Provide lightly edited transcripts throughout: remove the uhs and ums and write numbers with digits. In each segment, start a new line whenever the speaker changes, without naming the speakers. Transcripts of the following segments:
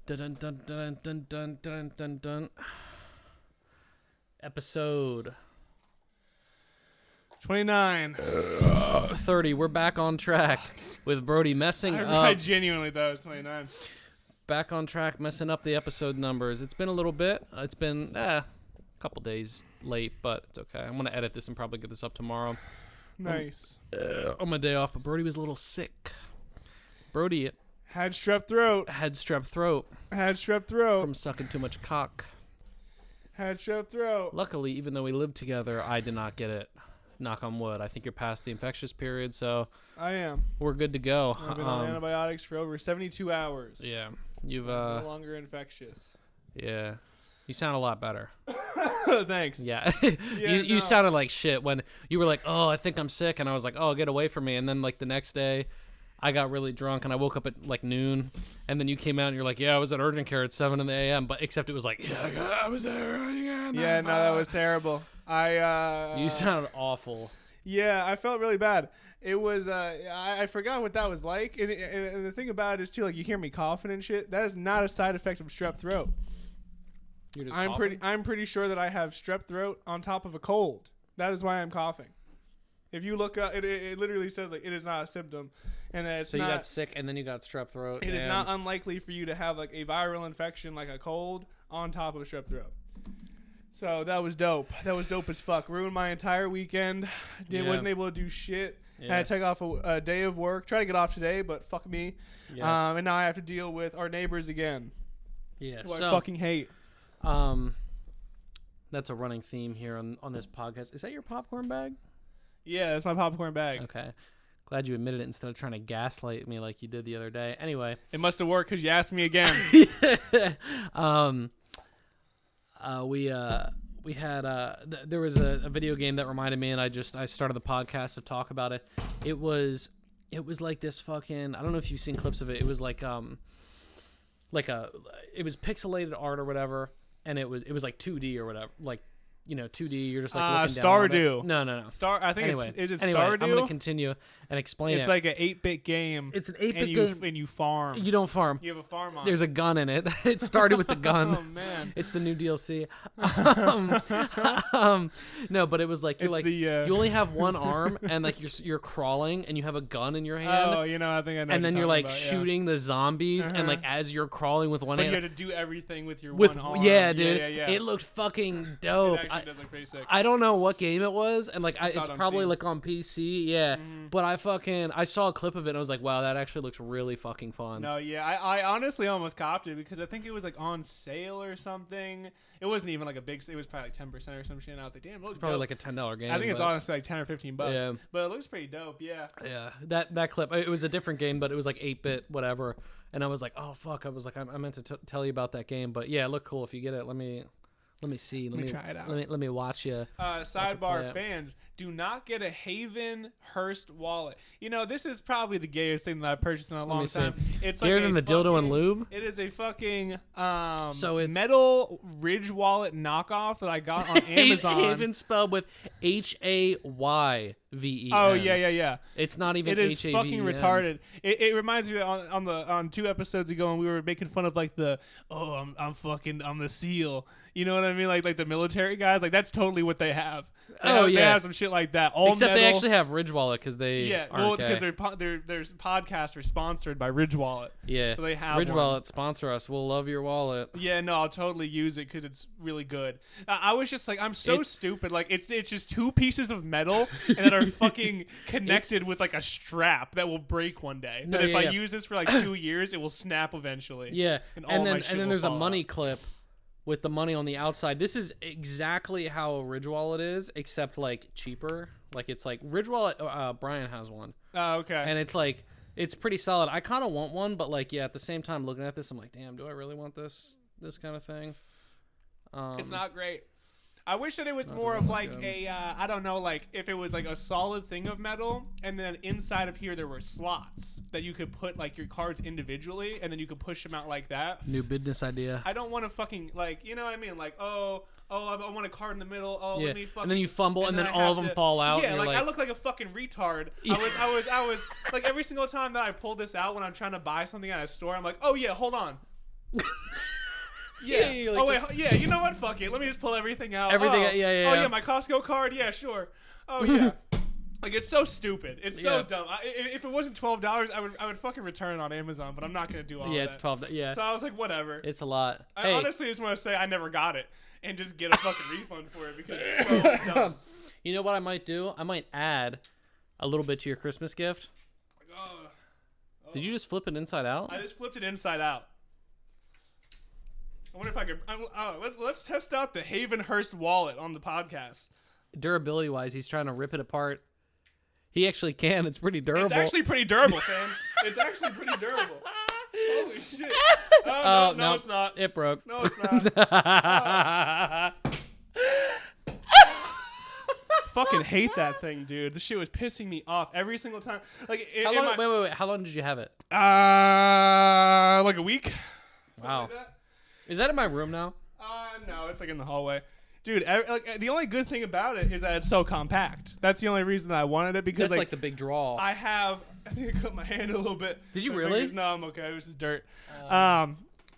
Dun, dun, dun, dun, dun, dun, dun, dun. Episode
29.
30. We're back on track with Brody messing up.
I genuinely thought it was 29.
Back on track, messing up the episode numbers. It's been a little bit. It's been a couple days late, but it's okay. I'm going to edit this and probably get this up tomorrow.
Nice.
On my day off, but Brody was a little sick. Brody
Had strep throat.
had strep throat
Had strep throat.
from sucking too much cock.
Had strep throat.
Luckily, even though we lived together, I did not get it. Knock on wood. I think you're past the infectious period, so
I am.
we're good to go.
I've been on antibiotics for over 72 hours.
Yeah, you've
so I'm no longer infectious.
Yeah, you sound a lot better.
Thanks.
Yeah,
Yeah,
you sounded like shit when you were like, "Oh, I think I'm sick," and I was like, "Oh, get away from me!" And then like the next day, I got really drunk and I woke up at like noon, and then you came out and you're like, "Yeah, I was at urgent care at 7 a.m." But except it was like, "Yeah, I was there."
Yeah, no, that was terrible.
You sound awful.
Yeah, I felt really bad. It was I forgot what that was like, and the thing about it is too, like, you hear me coughing and shit. That is not a side effect of strep throat.
You're just coughing?
I'm pretty sure that I have strep throat on top of a cold. That is why I'm coughing. If you look up, it literally says like it is not a symptom, and that it's
So
not,
you got sick and then you got strep throat.
It is not unlikely for you to have like a viral infection like a cold on top of a strep throat. So that was dope. That was dope as fuck. Ruined my entire weekend. Wasn't able to do shit.
Yeah.
Had to take off a day of work. Try to get off today, but fuck me.
Yeah.
And now I have to deal with our neighbors again.
Yeah.
Who
So
I fucking hate.
That's a running theme here on this podcast. Is that your popcorn bag?
Yeah, that's my popcorn bag.
Okay. Glad you admitted it instead of trying to gaslight me like you did the other day. Anyway.
It must have worked because you asked me again.
We had there was a video game that reminded me, and I started the podcast to talk about it. It was like this fucking, I don't know if you've seen clips of it. It was like it was pixelated art or whatever, and it was like 2D or whatever, like, you know, 2D. You're just like looking down on
Stardew.
it. No.
I think
Anyway,
is it
anyway,
Stardew?
I'm gonna continue and explain
It's
it.
like an 8-bit game.
It's an 8-bit game.
And you farm.
You don't farm.
You have a farm on.
There's a gun in it. It started with the gun.
Oh man.
It's the new DLC. No, but it was like you only have one arm and like you're crawling and you have a gun in your hand.
Oh, you know, I think I know.
And then you're like
about,
shooting the zombies, and like as you're crawling with one
but
hand,
you have to do everything with your
with
one arm.
yeah, dude,
Yeah.
it looked fucking dope.
It actually does look pretty sick.
I don't know what game it was, and like
saw
it's
it on
probably
Steam.
like on PC, yeah. But I saw a clip of it and I was like, wow, that actually looks really fucking fun.
No, yeah, I honestly almost copped it because I think it was like on sale or something. It wasn't even like a big. It was probably like 10% or some shit. And I was like, damn, it looks
It's probably
dope.
like a $10 game.
I think it's
but-
honestly like 10 or 15 bucks.
Yeah.
But it looks pretty dope. Yeah.
Yeah, that clip, it was a different game, but it was like 8-bit whatever, and I was like, oh fuck, I was like, I meant to tell you about that game, but yeah, it looked cool. If you get it, let me see. Let me
try it out.
Let me watch you. play
Sidebar
it.
fans, do not get a Haven Hearst wallet. You know, this is probably the gayest thing that I've purchased in a long
me see.
time. It's
Gayer
like
than
a
the dildo and
fucking-
lube?
It is a fucking
So it's-
metal Ridge wallet knockoff that I got on Amazon.
Haven spelled with HAYVEN.
Oh yeah.
It's not even
It is
HAVEN.
fucking retarded. It reminds me on 2 episodes ago when we were making fun of like the I'm the SEAL. You know what I mean? Like the military guys. Like that's totally what they have. They have some shit like that. All
Except
metal.
they actually have Ridge Wallet because they aren't gay.
because their podcasts are sponsored by Ridge Wallet.
Yeah,
so they have
Ridge
one.
Wallet, sponsor us. We'll love your wallet.
Yeah, no, I'll totally use it because it's really good. I was just like, I'm so
It's-
stupid. Like, it's just 2 pieces of metal and that are fucking connected with like a strap that will break one day.
No,
That if
yeah,
I
yeah.
use this for like 2 years, it will snap eventually.
Yeah,
And all my
then
shit
and then
will
there's a
fall
money
out.
clip with the money on the outside. This is exactly how a Ridge Wallet is, except like cheaper. Like it's like Ridge Wallet. Brian has one,
Oh, okay.
and it's like it's pretty solid. I kind of want one, but like at the same time, looking at this, I'm like, damn, do I really want this kind of thing?
It's not great. I wish that it was more
doesn't
of
look
like
good.
I don't know, like if it was like a solid thing of metal, and then inside of here there were slots that you could put like your cards individually, and then you could push them out like that.
New business idea.
I don't want to fucking like, you know what I mean? Like, I want a card in the middle. Oh,
Yeah,
let me fucking.
and then you fumble, and then
I
all of
have
them
to-
fall out.
Yeah,
and you're
like I look like a fucking retard. I was like every single time that I pull this out when I'm trying to buy something at a store, I'm like, oh yeah, hold on. Yeah.
Like,
oh wait. Yeah. You know what? Fuck it. Let me just pull everything out.
Everything.
Oh,
Yeah.
Oh yeah. My Costco card. Yeah. Sure. Oh yeah. Like it's so stupid. It's so dumb. If it wasn't $12, I would fucking return it on Amazon, but I'm not gonna do all that.
Yeah, it's $12. Yeah.
So I was like, whatever.
It's a lot.
I honestly just want to say I never got it and just get a fucking refund for it because it's so dumb.
You know what I might do? I might add a little bit to your Christmas gift.
Like,
Did you just flip it inside out?
I just flipped it inside out. I wonder if I could. Let's test out the Havenhurst wallet on the podcast.
Durability wise, he's trying to rip it apart. He actually can. It's pretty durable.
It's actually pretty durable, fam. It's actually pretty durable. Holy shit. No, it's not.
It broke.
No, it's not. Fucking hate that thing, dude. This shit was pissing me off every single time. Like,
wait. How long did you have it?
Like a week.
Wow.
Like that.
Is that in my room now?
No, it's like in the hallway. Dude, like the only good thing about it is that it's so compact. That's the only reason that I wanted it because
that's like the big draw.
I think I cut my hand a little bit.
Did you really?
No, I'm okay. It was just dirt.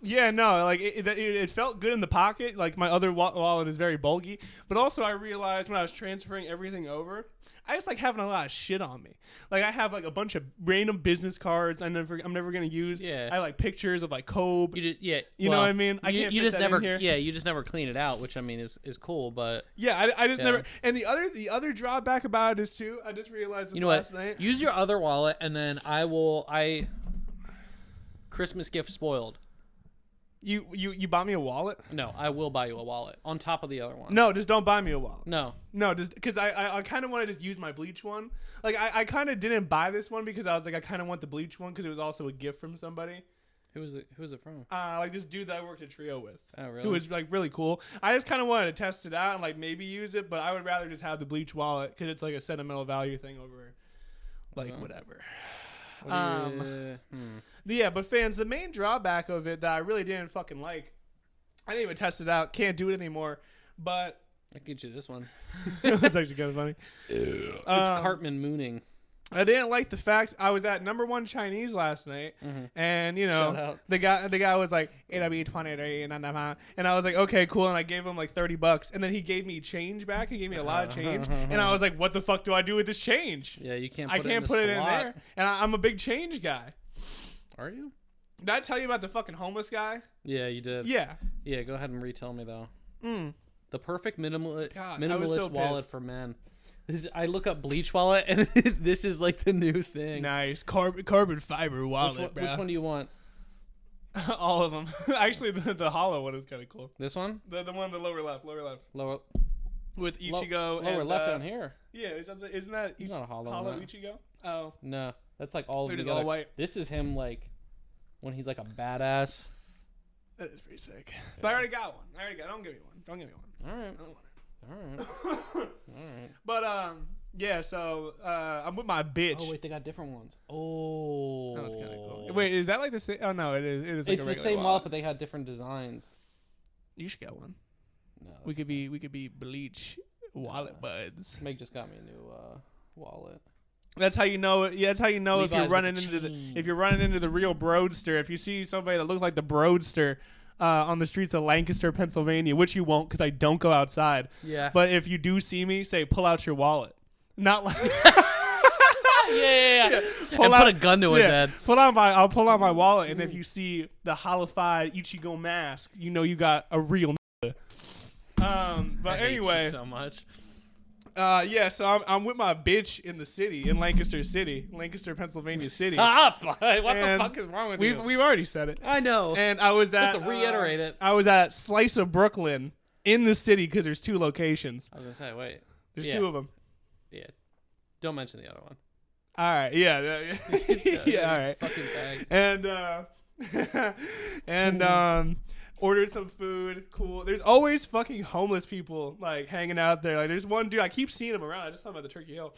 Yeah, no, like it felt good in the pocket. Like my other wallet is very bulky, but also I realized when I was transferring everything over, I just like having a lot of shit on me. Like I have like a bunch of random business cards I'm never gonna use.
Yeah.
I have, like pictures of like Kobe.
You
know what I mean? I can't
you
fit
just
that
never
in here.
you just never clean it out, which I mean is cool, but
yeah, I just never. And the other drawback about it is too. I just realized this last night.
Use your other wallet, and then Christmas gift spoiled.
You bought me a wallet?
No, I will buy you a wallet on top of the other one.
No, just don't buy me a wallet.
No,
just because I kind of want to just use my bleach one. Like I kind of didn't buy this one because I was like I kind of want the bleach one because it was also a gift from somebody.
Who was it from?
Like this dude that I worked at Trio with.
Oh, really?
Who was like really cool. I just kind of wanted to test it out and like maybe use it, but I would rather just have the bleach wallet because it's like a sentimental value thing over like whatever. Yeah, but fans, the main drawback of it that I really didn't fucking like, I didn't even test it out, can't do it anymore, but
I can get you this one.
It's actually kind of funny.
It's Cartman mooning.
I didn't like the fact I was at #1 Chinese last night, and
Shout out.
the guy was like AW23, and I was like okay cool, and I gave him like $30, and then he gave me change back. He gave me a lot of change, and I was like, what the fuck do I do with this change?
Yeah, you can't.
I can't put it in there, and I'm a big change guy.
Are you?
Did I tell you about the fucking homeless guy?
Yeah, you did.
Yeah.
Yeah, go ahead and retell me though. The perfect
God,
minimalist
so
wallet
pissed.
for men. I look up bleach wallet, and this is like the new thing.
Nice carbon fiber wallet,
Which one do you want?
All of them. Actually, the hollow one is kind of cool.
This one?
The one in the lower left.
Lower.
With Ichigo
Lower
and
left down here.
Yeah, isn't that
It's not a hollow. No.
Ichigo? Oh.
No, that's like all of
They're
them
just all white.
This is him like when he's like a badass.
That is pretty sick. But I already got one. Don't give me one.
All right.
I don't want it.
All right.
But yeah. So I'm with my bitch.
Oh wait, they got different ones. Oh,
that's kind of cool. Wait, is that like the same? Oh no, it is. It is. Like
it's
a
the
regular
same wallet, but they had different designs.
You should get one.
No,
We could be bleach wallet buds.
Meg just got me a new wallet.
That's how you know. Yeah, that's how you know
Levi's
if you're
with
running
the
into
chain.
if you're running into the real broadster. If you see somebody that looks like the broadster on the streets of Lancaster, Pennsylvania, which you won't because I don't go outside.
Yeah.
But if you do see me, say pull out your wallet. Not like
yeah. And put a gun to his head.
I'll pull out my wallet, and if you see the hollified Ichigo mask, you know you got a real. But
I hate
anyway,
you so much.
yeah. So I'm with my bitch in the city, in Lancaster City, Lancaster, Pennsylvania City.
Stop! What
And
the fuck is wrong with you?
We've already said it.
I know.
And I was at
have to reiterate it.
I was at Slice of Brooklyn in the city because there's 2 locations.
I was gonna say, wait.
There's 2 of them.
Yeah. Don't mention the other one.
All right. Yeah. Yeah. All right.
Fucking bag.
And ordered some food. Cool. There's always fucking homeless people like hanging out there. Like there's one dude I keep seeing him around. I just saw him at the Turkey Hill.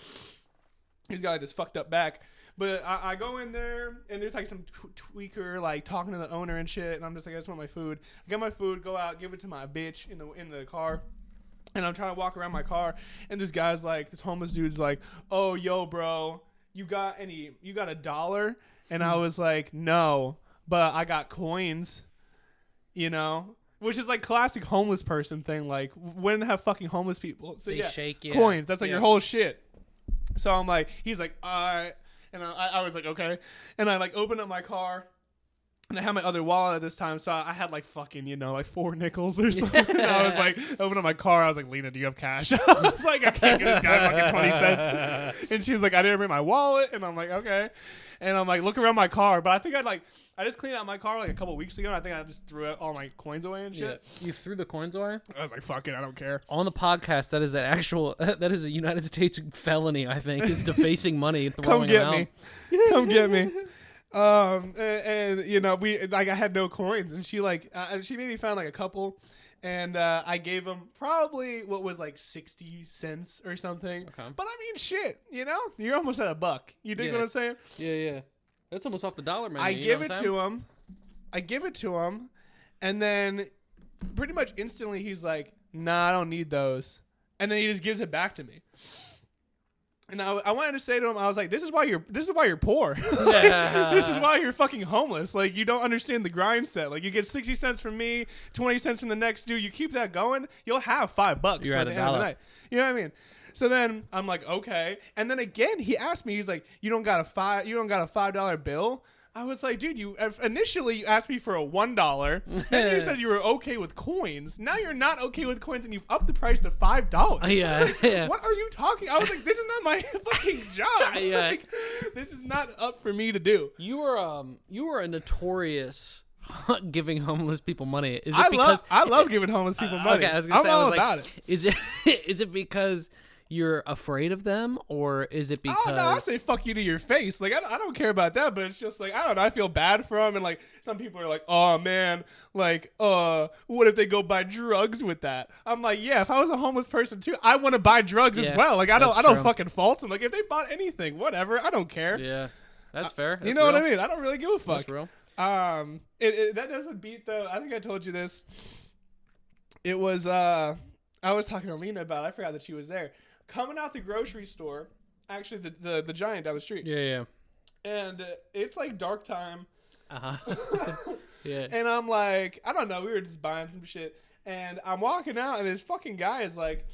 He's got like this fucked up back. But I go in there and there's like some tweaker like talking to the owner and shit. And I'm just like, I just want my food. I get my food, go out, give it to my bitch in the car. And I'm trying to walk around my car. And this guy's like, this homeless dude's like, oh, yo, bro, you got $1? And I was like, no, but I got coins. you know, which is like classic homeless person thing. Like, when have fucking homeless people? So
They shake you.
coins. That's like your whole shit. So I'm like, he's like, all right. And I was like, okay. And I like opened up my car. And I had my other wallet at this time, so I had like fucking, you know, like 4 nickels or something. And I was like, open up my car. I was like, Lena, do you have cash? I was like, I can't give this guy fucking 20 cents. And she was like, I didn't bring my wallet. And I'm like, okay. And I'm like, look around my car. But I think I just cleaned out my car like a couple weeks ago. And I think I just threw all my coins away and shit.
Yeah. You threw the coins away?
I was like, fuck it, I don't care.
On the podcast, that is that is a United States felony, I think, is defacing money and throwing
Come get
them
me.
out.
Come get me. And you know, I had no coins, and she maybe found like a couple, and I gave them probably what was like 60 cents or something.
Okay.
But I mean, shit, you know, you're almost at $1. You dig what I'm saying?
Yeah. That's almost off the dollar menu.
I give it to him, and then pretty much instantly he's like, "Nah, I don't need those," and then he just gives it back to me. And I wanted to say to him, I was like, this is why you're poor. This is why you're fucking homeless. Like, you don't understand the grind set. Like, you get 60 cents from me, 20 cents from the next dude. You keep that going, you'll have $5
You're
at
at
the
$1.
end of the night. You know what I mean? So then I'm like, okay. And then again, he asked me, he's like, you don't got a $5 bill? I was like, dude, you initially asked me for a $1. Then you said you were okay with coins. Now you're not okay with coins, and you've upped the price to $5.
Yeah.
What are you talking? I was like, this is not my fucking job.
Yeah.
Like, this is not up for me to do.
You were a notorious giving homeless people money. Is it because
I love giving homeless people money.
Okay, I was gonna say,
I'm all
like,
about it.
Is it because you're afraid of them, or is it because?
Oh no, I say fuck you to your face. Like, I don't care about that, but it's just like, I don't know. I feel bad for them, and like some people are like, oh man, like what if they go buy drugs with that? I'm like, yeah, if I was a homeless person too, I want to buy drugs as well. Like, I don't fucking fault them. Like, if they bought anything, whatever, I don't care.
Yeah, that's fair. That's
you know
real.
what I mean? I don't really give a fuck.
That's real.
That doesn't beat though. I think I told you this. It was I was talking to Lena about it. I forgot that she was there. Coming out the grocery store, actually the Giant down the street.
Yeah.
And it's like dark time.
Yeah.
And I'm like, I don't know, we were just buying some shit. And I'm walking out, and this fucking guy is like,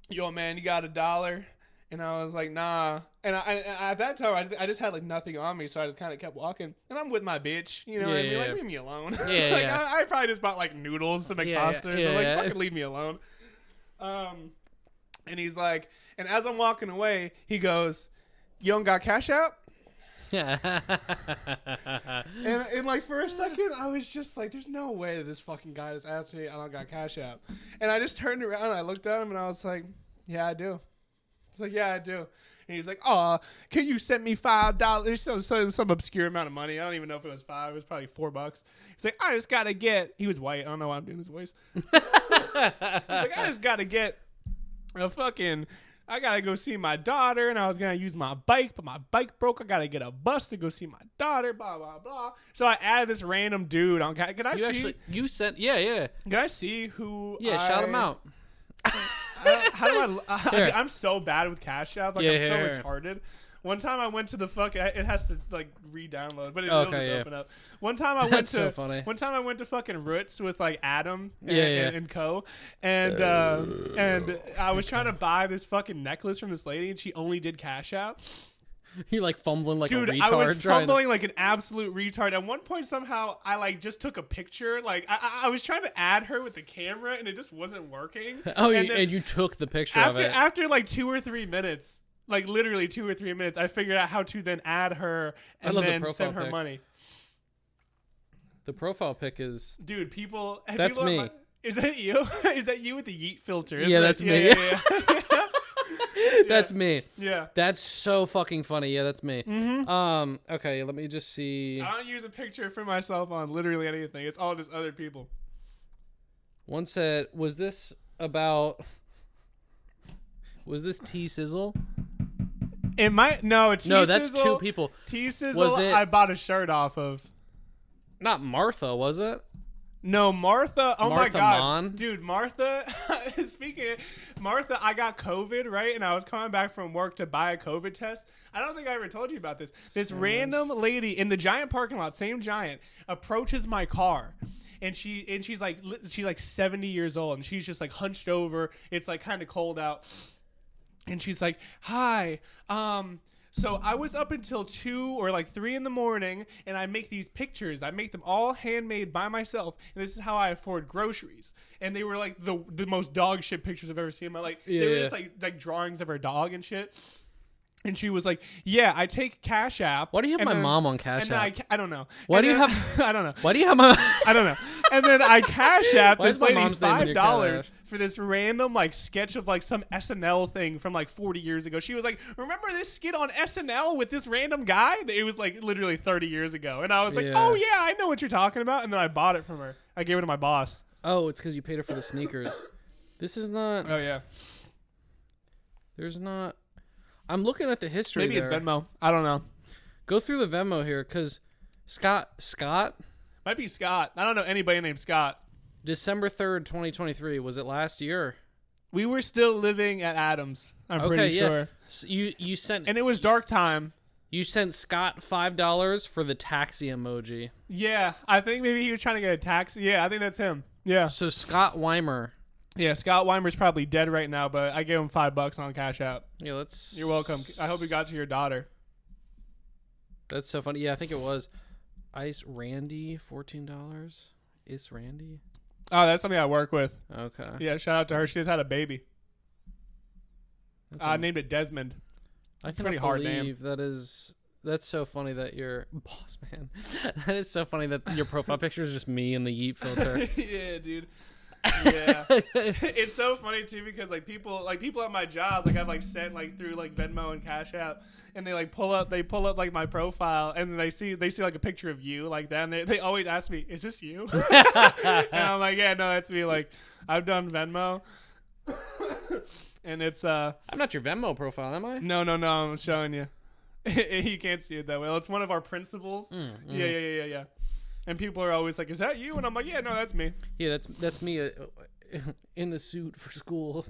yo, man, you got $1? And I was like, nah. And at that time, I just had like nothing on me, so I just kind of kept walking. And I'm with my bitch, you know what I mean? Like, leave me alone.
Yeah,
like, I probably just bought like noodles to make pasta. So like, fucking leave me alone. And he's like, and as I'm walking away, he goes, you don't got cash out?
Yeah.
and like for a second, I was just like, there's no way that this fucking guy just asked me I don't got cash out. And I just turned around and I looked at him and I was like, yeah, I do. It's like, yeah, I do. And he's like, oh, can you send me $5? Some obscure amount of money. I don't even know if it was $5. It was probably $4. He's like, I just got to get. He was white. I don't know why I'm doing this voice. He's like, I just got to get I got to go see my daughter, and I was going to use my bike, but my bike broke. I got to get a bus to go see my daughter, blah, blah, blah. So I added this random dude on. Can I see who?
Yeah, shout him out.
I'm so bad with Cash App. Like, I'm so retarded. One time I went to the it has to like re-download, but it'll just open up. One time I went to One time I went to fucking Roots with like Adam and Co. And I was trying to buy this fucking necklace from this lady, and she only did Cash App.
You're like fumbling like a retard.
I was fumbling like an absolute retard. At one point, somehow, I like just took a picture. Like I was trying to add her with the camera, and it just wasn't working.
Oh, and you took the picture of it
after like 2 or 3 minutes. Like literally 2 or 3 minutes, I figured out how to then add her and then send her money.
The profile pic is,
dude. People.
That's me.
Is that you? Is that you with the yeet filter?
Yeah, that's me.
Yeah.
That's me.
Yeah.
That's so fucking funny. Yeah, that's me.
Mm-hmm.
Okay, let me just see.
I don't use a picture for myself on literally anything. It's all just other people.
One said, was this T-Sizzle?
It might no.
No, that's 2 people.
T-Sizzle. I bought a shirt off of.
Not Martha, was it?
No, Martha. Oh
Martha
my god,
Mon?
dude, Martha. Speaking of Martha, I got COVID, right? And I was coming back from work to buy a COVID test. I don't think I ever told you about this. This random lady in the Giant parking lot, same Giant, approaches my car. and she's like 70 years old, and she's just like hunched over. It's like kind of cold out, and she's like, "Hi, so I was up until 2 or like 3 in the morning, and I make these pictures. I make them all handmade by myself, and this is how I afford groceries." And they were like the most dog shit pictures I've ever seen in my life. They were just like drawings of her dog and shit. And she was like, "Yeah, I take Cash App."
Why do you have my mom on Cash App?
I don't know.
Why do you have?
I don't know.
Why do you have my?
I don't know. And then I Cash App
Why
this
is my
lady
mom's name in your
$5
Cash?
for this random like sketch of like some SNL thing from like 40 years ago. She was like, "Remember this skit on SNL with this random guy?" It was like literally 30 years ago. And I was like,
Yeah.
"Oh yeah, I know what you're talking about." And then I bought it from her. I gave it to my boss.
Oh, it's because you paid her for the sneakers. This is not.
Oh yeah.
There's not. I'm looking at the history.
Maybe
there.
it's Venmo. I don't know.
Go through the Venmo here, because Scott,
Might be Scott. I don't know anybody named Scott.
December 3rd, 2023. Was it last year?
We were still living at Adams. I'm pretty
yeah.
sure.
So you sent
And it was dark time.
you sent Scott $5 for the taxi emoji.
Yeah, I think maybe he was trying to get a taxi. Yeah, I think that's him. Yeah.
So Scott Weimer.
Yeah, Scott Weimer's probably dead right now, but I gave him $5 on Cash App.
Yeah, let's.
You're welcome. I hope it got to your daughter.
That's so funny. Yeah, I think it was. Ice Randy, $14. Is Randy?
Oh, that's something I work with.
Okay.
Yeah, shout out to her. She just had a baby.
That's
I named it Desmond.
I
pretty
cannot
hard name.
believe that is. That's so funny that you're boss man. That is so funny that your profile picture is just me and the Yeet filter.
Yeah, dude. Yeah. It's so funny too because like people at my job, like I've like sent like through like Venmo and Cash App, and they like pull up like my profile, and they see like a picture of you like that, and they always ask me, "Is this you?" And I'm like, "Yeah, no, that's me." Like I've done Venmo. And it's
I'm not your Venmo profile, am I?
no, I'm showing you. You can't see it that well. It's one of our principals. Yeah. And people are always like, "Is that you?" And I'm like, "Yeah, no, that's me."
Yeah, that's me in the suit for school.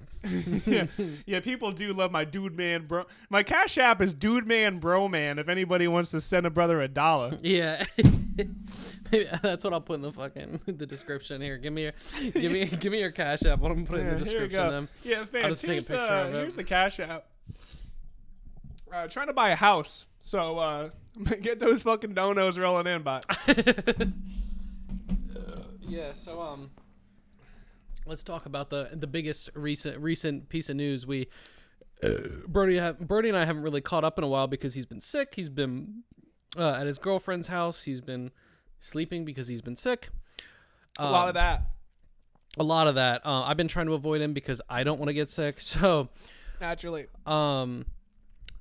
Yeah. People do love my Dudemanbroman. My Cash App is Dudemanbroman. If anybody wants to send a brother $1.
Yeah. Maybe that's what I'll put in the description here. Give me your Cash App. What I'm putting in the description.
Here we go.
Then.
Yeah, fans.
I'll just take a picture of it.
Here's the Cash App. Trying to buy a house, so get those fucking donos rolling in, bot.
Yeah. So let's talk about the biggest recent piece of news. Brody and I haven't really caught up in a while because he's been sick. He's been at his girlfriend's house. He's been sleeping because he's been sick.
A lot of that.
I've been trying to avoid him because I don't want to get sick. So
Naturally.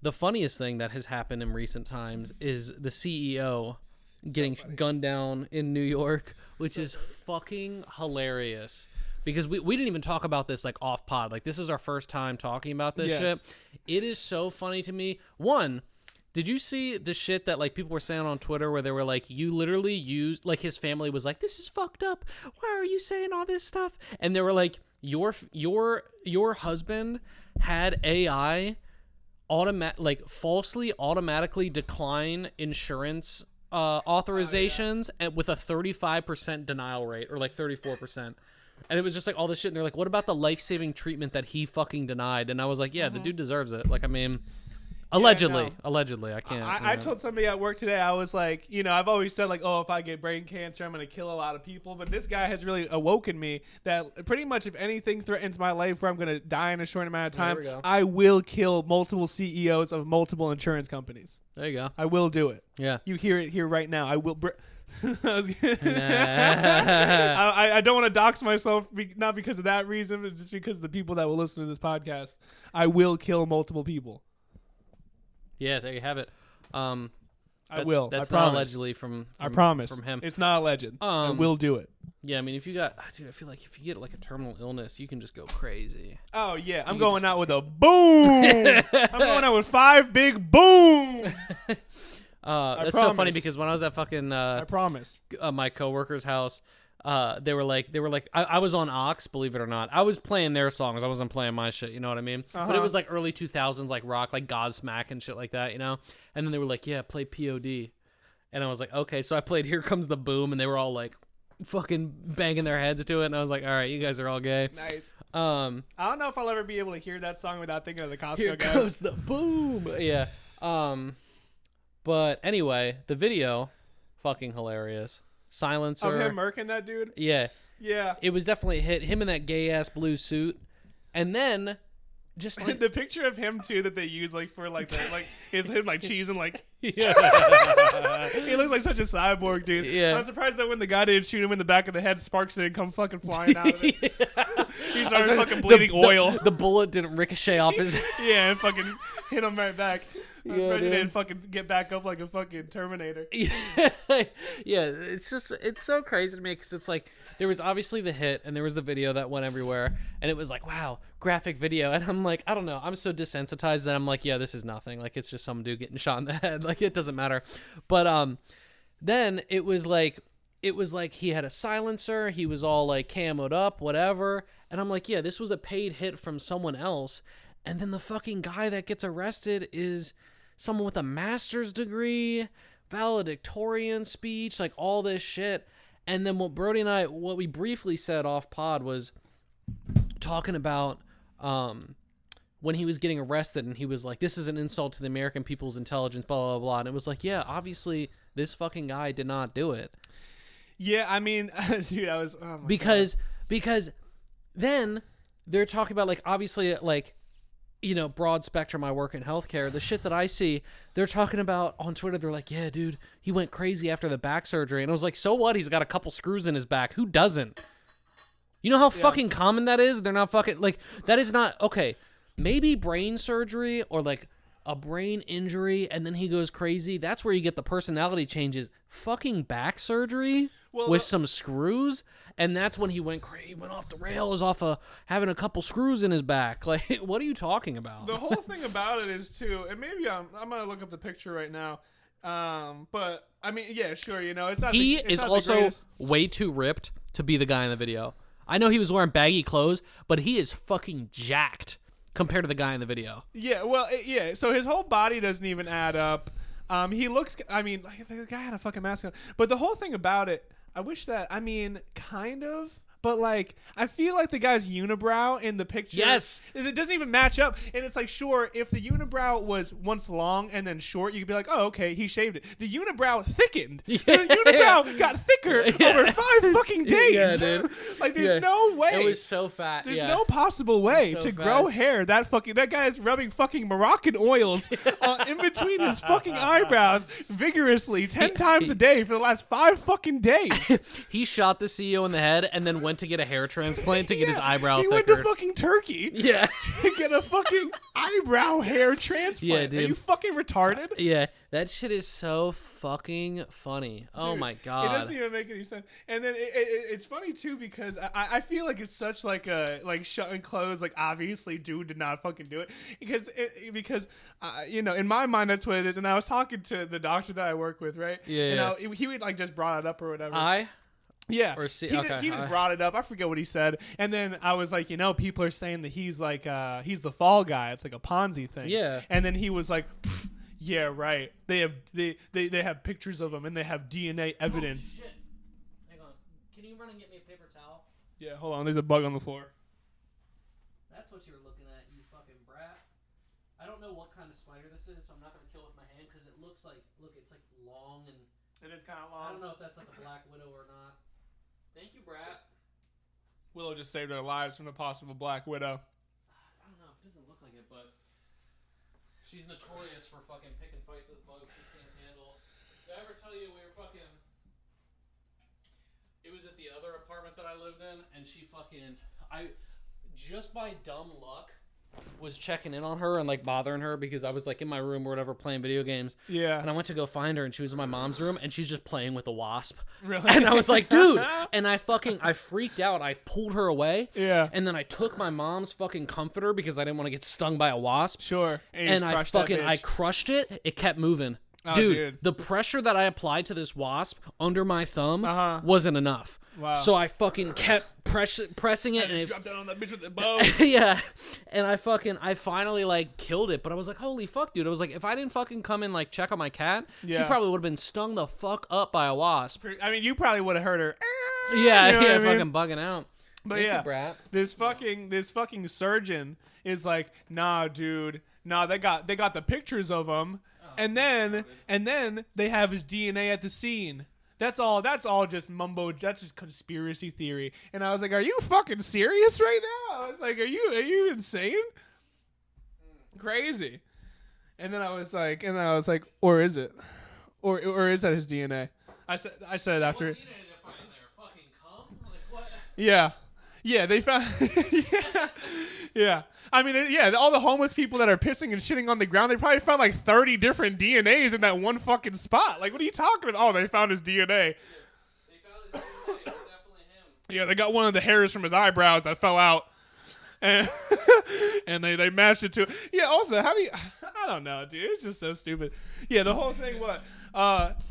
The funniest thing that has happened in recent times is the CEO getting gunned down in New York, which is fucking hilarious. Because we didn't even talk about this like off pod. Like this is our first time talking about this shit. It is so funny to me. One, did you see the shit that like people were saying on Twitter where they were like, you literally used, like his family was like, "This is fucked up. Why are you saying all this stuff?" And they were like, your husband had AI falsely automatically decline insurance authorizations and with a 35% denial rate, or like 34%. And it was just like all this shit, and they're like, "What about the life-saving treatment that he fucking denied?" And I was like, "Yeah, the dude deserves it." Like, I mean, allegedly, I can't.
I told somebody at work today, I was like, I've always said like, "Oh, if I get brain cancer, I'm going to kill a lot of people." But this guy has really awoken me that pretty much if anything threatens my life where I'm going to die in a short amount of time, I will kill multiple CEOs of multiple insurance companies.
There you go.
I will do it.
Yeah.
You hear it here right now. I will.
Nah.
I don't want to dox myself, not because of that reason, but just because of the people that will listen to this podcast. I will kill multiple people.
Yeah, there you have it.
I will.
That's
I
not
promise.
allegedly from
I promise
from him.
It's not a legend. I will do it.
Yeah, I mean, I feel like if you get like a terminal illness, you can just go crazy.
Oh yeah, I'm going out with a boom. I'm going out with 5 big booms.
That's so funny because when I was at fucking
I promise
my coworker's house, they were like I was on Ox, believe it or not. I was playing their songs. I wasn't playing my shit, you know what I mean? But it was like early 2000s like rock, like Godsmack and shit like that, you know? And then they were like, "Yeah, play POD." And I was like, "Okay." So I played Here Comes the Boom, and they were all like fucking banging their heads to it, and I was like, all right, you guys are all gay.
Nice.
I
don't know if I'll ever be able to hear that song without thinking of the Costco
here
guys.
goes the boom. Yeah. But anyway, the video, fucking hilarious. Silencer.
Of him murking that dude?
Yeah.
Yeah.
It was definitely a hit. Him in that gay ass blue suit, and then just like
the picture of him too that they use like for like the, like is him like cheesing like
yeah.
he looks like such a cyborg, dude.
Yeah.
I'm surprised that when the guy didn't shoot him in the back of the head, sparks didn't come fucking flying out of it. He started fucking bleeding oil.
The bullet didn't ricochet off his.
Yeah, and fucking hit him right back. I was
Yeah,
ready to
dude.
fucking get back up like a fucking Terminator.
Yeah, it's so crazy to me because it's like there was obviously the hit and there was the video that went everywhere and it was like, wow, graphic video, and I'm like, I don't know, I'm so desensitized that I'm like, yeah, this is nothing, like it's just some dude getting shot in the head, like it doesn't matter. But then it was like he had a silencer, he was all like camoed up, whatever, and I'm like, yeah, this was a paid hit from someone else. And then the fucking guy that gets arrested is someone with a master's degree, valedictorian speech, like all this shit. And then what Brody and I, what we briefly said off pod was talking about when he was getting arrested and he was like, this is an insult to the American people's intelligence, blah, blah, blah. And it was like, yeah, obviously this fucking guy did not do it.
Yeah, I mean, dude, I was... Oh my
Because then they're talking about, like, obviously, like, you know, broad spectrum, I work in healthcare. The shit that I see, they're talking about on Twitter. They're like, yeah, dude, he went crazy after the back surgery. And I was like, so what? He's got a couple screws in his back. Who doesn't? You know how fucking common that is? They're not fucking, like, that is not, okay, maybe brain surgery or, like, a brain injury and then he goes crazy. That's where you get the personality changes. Fucking back surgery with some screws, and that's when he went crazy. He went off the rails off of having a couple screws in his back. Like, what are you talking about?
The whole thing about it is too, and maybe I'm gonna look up the picture right now. But I mean, yeah, sure, you know, it's not.
He
it's
is
not
also way too ripped to be the guy in the video. I know he was wearing baggy clothes, but he is fucking jacked compared to the guy in the video.
Yeah, well, yeah. So his whole body doesn't even add up. He looks. I mean, like, the guy had a fucking mask on. But the whole thing about it, I wish that. I mean, kind of. But, like, I feel like the guy's unibrow in the picture.
Yes.
It doesn't even match up. And it's like, sure, if the unibrow was once long and then short, you could be like, oh, okay, he shaved it. The unibrow thickened.
Yeah.
The unibrow got thicker over 5 fucking days.
Yeah, dude.
Like, there's no way.
It was so fat.
There's no possible way
So
to grow
fast.
hair that guy is rubbing fucking Moroccan oils in between his fucking eyebrows vigorously 10 times a day for the last 5 fucking days.
He shot the CEO in the head and then went to get a hair transplant to get his eyebrow
he
thicker.
went to fucking Turkey
Yeah.
to get a fucking eyebrow hair transplant.
Yeah, dude.
Are you fucking retarded?
Yeah, that shit is so fucking funny. Oh
Dude,
my
It
god.
doesn't even make any sense. And then it's funny too because I feel like it's such like a like shut and close. Like obviously, dude did not fucking do it because you know, in my mind that's what it is. And I was talking to the doctor that I work with, right?
Yeah,
You
yeah.
know, he would like just brought it up or whatever. Yeah,
Or C-
he
okay,
just
I-
brought it up. I forget what he said, and then I was like, you know, people are saying that he's like, he's the fall guy. It's like a Ponzi thing.
Yeah.
And then he was like, yeah, right. They have pictures of him, and they have DNA evidence.
Oh, shit. Hang on. Can you run and get me a paper towel?
Yeah, hold on. There's a bug on the floor.
That's what you're looking at, you fucking brat. I don't know what kind of spider this is, so I'm not gonna kill it with my hand because it looks like, look, it's like long and
It is kind of
I don't
long.
know if that's like a black widow or not. Thank you, brat.
Willow just saved our lives from a possible Black Widow.
I don't know. It doesn't look like it, but she's notorious for fucking picking fights with bugs she can't handle. Did I ever tell you we were fucking... It was at the other apartment that I lived in, and she fucking... Just by dumb luck, was checking in on her and like bothering her because I was like in my room or whatever playing video games.
Yeah.
And I went to go find her and she was in my mom's room and she's just playing with a wasp.
Really?
And I was like, dude. And I freaked out. I pulled her away.
Yeah.
And then I took my mom's fucking comforter because I didn't want to get stung by a wasp.
Sure.
And I crushed it. It kept moving.
Oh,
Dude, the pressure that I applied to this wasp under my thumb
Uh-huh.
wasn't enough.
Wow.
So I fucking kept pressing it, and it
dropped down on that bitch with the bow.
yeah, and I finally like killed it, but I was like, holy fuck, dude. I was like, if I didn't fucking come and like check on my cat, she
Yeah.
probably would have been stung the fuck up by a wasp.
I mean, you probably would have heard her.
Yeah,
You know what
yeah,
I mean?
fucking bugging out.
But
Thank you,
yeah,
brat.
this fucking surgeon is like, nah, dude, nah, they got the pictures of him, and then they have his DNA at the scene. That's all just mumbo. That's just conspiracy theory. And I was like, are you fucking serious right now? I was like, are you insane? Crazy. And then I was like, or is it, or is that his DNA? I said after. Yeah. Yeah, they found. Yeah. I mean, yeah, all the homeless people that are pissing and shitting on the ground, they probably found like 30 different DNAs in that one fucking spot. Like, what are you talking about? Oh, they found his DNA.
They found his DNA. It was definitely him.
Yeah, they got one of the hairs from his eyebrows that fell out. And, and they matched it to. Yeah, also, how do you. I don't know, dude. It's just so stupid. Yeah, the whole thing, what?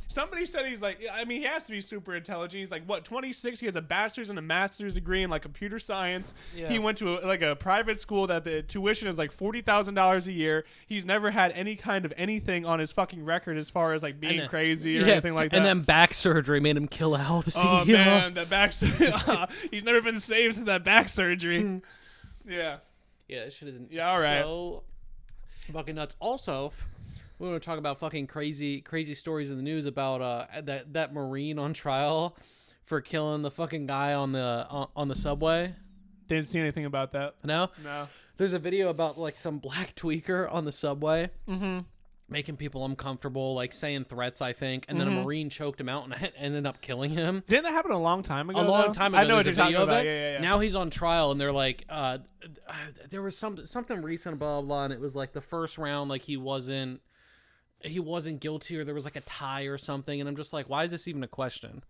Somebody said he's like, I mean, he has to be super intelligent. He's like, what, 26? He has a bachelor's and a master's degree in like computer science. Yeah. He went to a private school that the tuition is like $40,000 a year. He's never had any kind of anything on his fucking record as far as like being crazy or anything like that.
And then back surgery made him kill out the CEO.
Oh man, that back surgery. He's never been saved since that back surgery. Yeah.
Yeah, this shit isn't
all right.
So fucking nuts. Also, we want to talk about fucking crazy stories in the news about that Marine on trial for killing the fucking guy on the subway.
Didn't see anything about that.
No?
No.
There's a video about like some black tweaker on the subway.
Mm-hmm.
Making people uncomfortable, like saying threats, I think, and then a Marine choked him out and ended up killing him.
Didn't that happen a long time ago?
A long time ago.
I know what
There's
you're
a video
talking about.
of it.
Yeah.
Now he's on trial, and they're like, there was something recent, blah, blah, blah, and it was like the first round, like he wasn't guilty, or there was like a tie or something, and I'm just like, why is this even a question?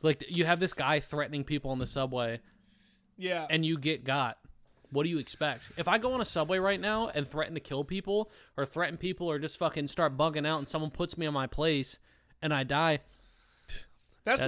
Like, you have this guy threatening people on the subway,
yeah,
and you get got. What do you expect? If I go on a subway right now and threaten to kill people or threaten people or just fucking start bugging out and someone puts me on my place and I die, that's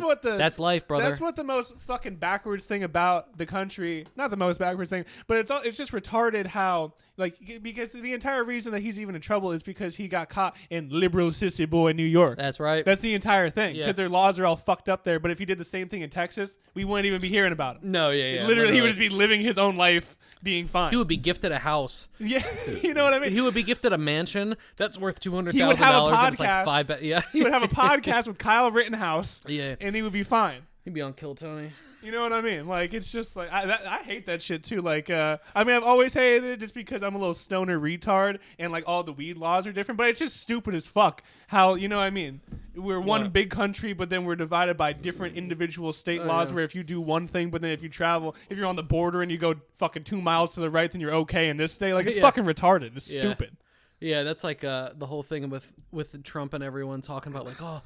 life, brother.
That's what the most fucking backwards thing about the country, not the most backwards thing, but it's just retarded how, like, because the entire reason that he's even in trouble is because he got caught in liberal sissy boy New York.
That's right.
That's the entire thing, because
Yeah.
their laws are all fucked up there. But if he did the same thing in Texas, we wouldn't even be hearing about him.
No, yeah.
Literally, he would just be living his own life, being fine.
He would be gifted a house.
Yeah, you know what I mean?
He would be gifted a mansion that's worth $200,000.
He would have a
and it's like
podcast.
yeah.
He would have a podcast with Kyle Rittenhouse.
Yeah.
And he would be fine.
He'd be on Kill Tony.
You know what I mean? Like, it's just like I hate that shit too. Like, I mean, I've always hated it just because I'm a little stoner retard and like all the weed laws are different. But it's just stupid as fuck. How, you know what I mean? We're one big country, but then we're divided by different individual state laws. Where if you do one thing, but then if you travel, if you're on the border and you go fucking 2 miles to the right, then you're okay in this state. Like, it's fucking retarded. It's stupid.
Yeah, that's like the whole thing with Trump and everyone talking about like, oh,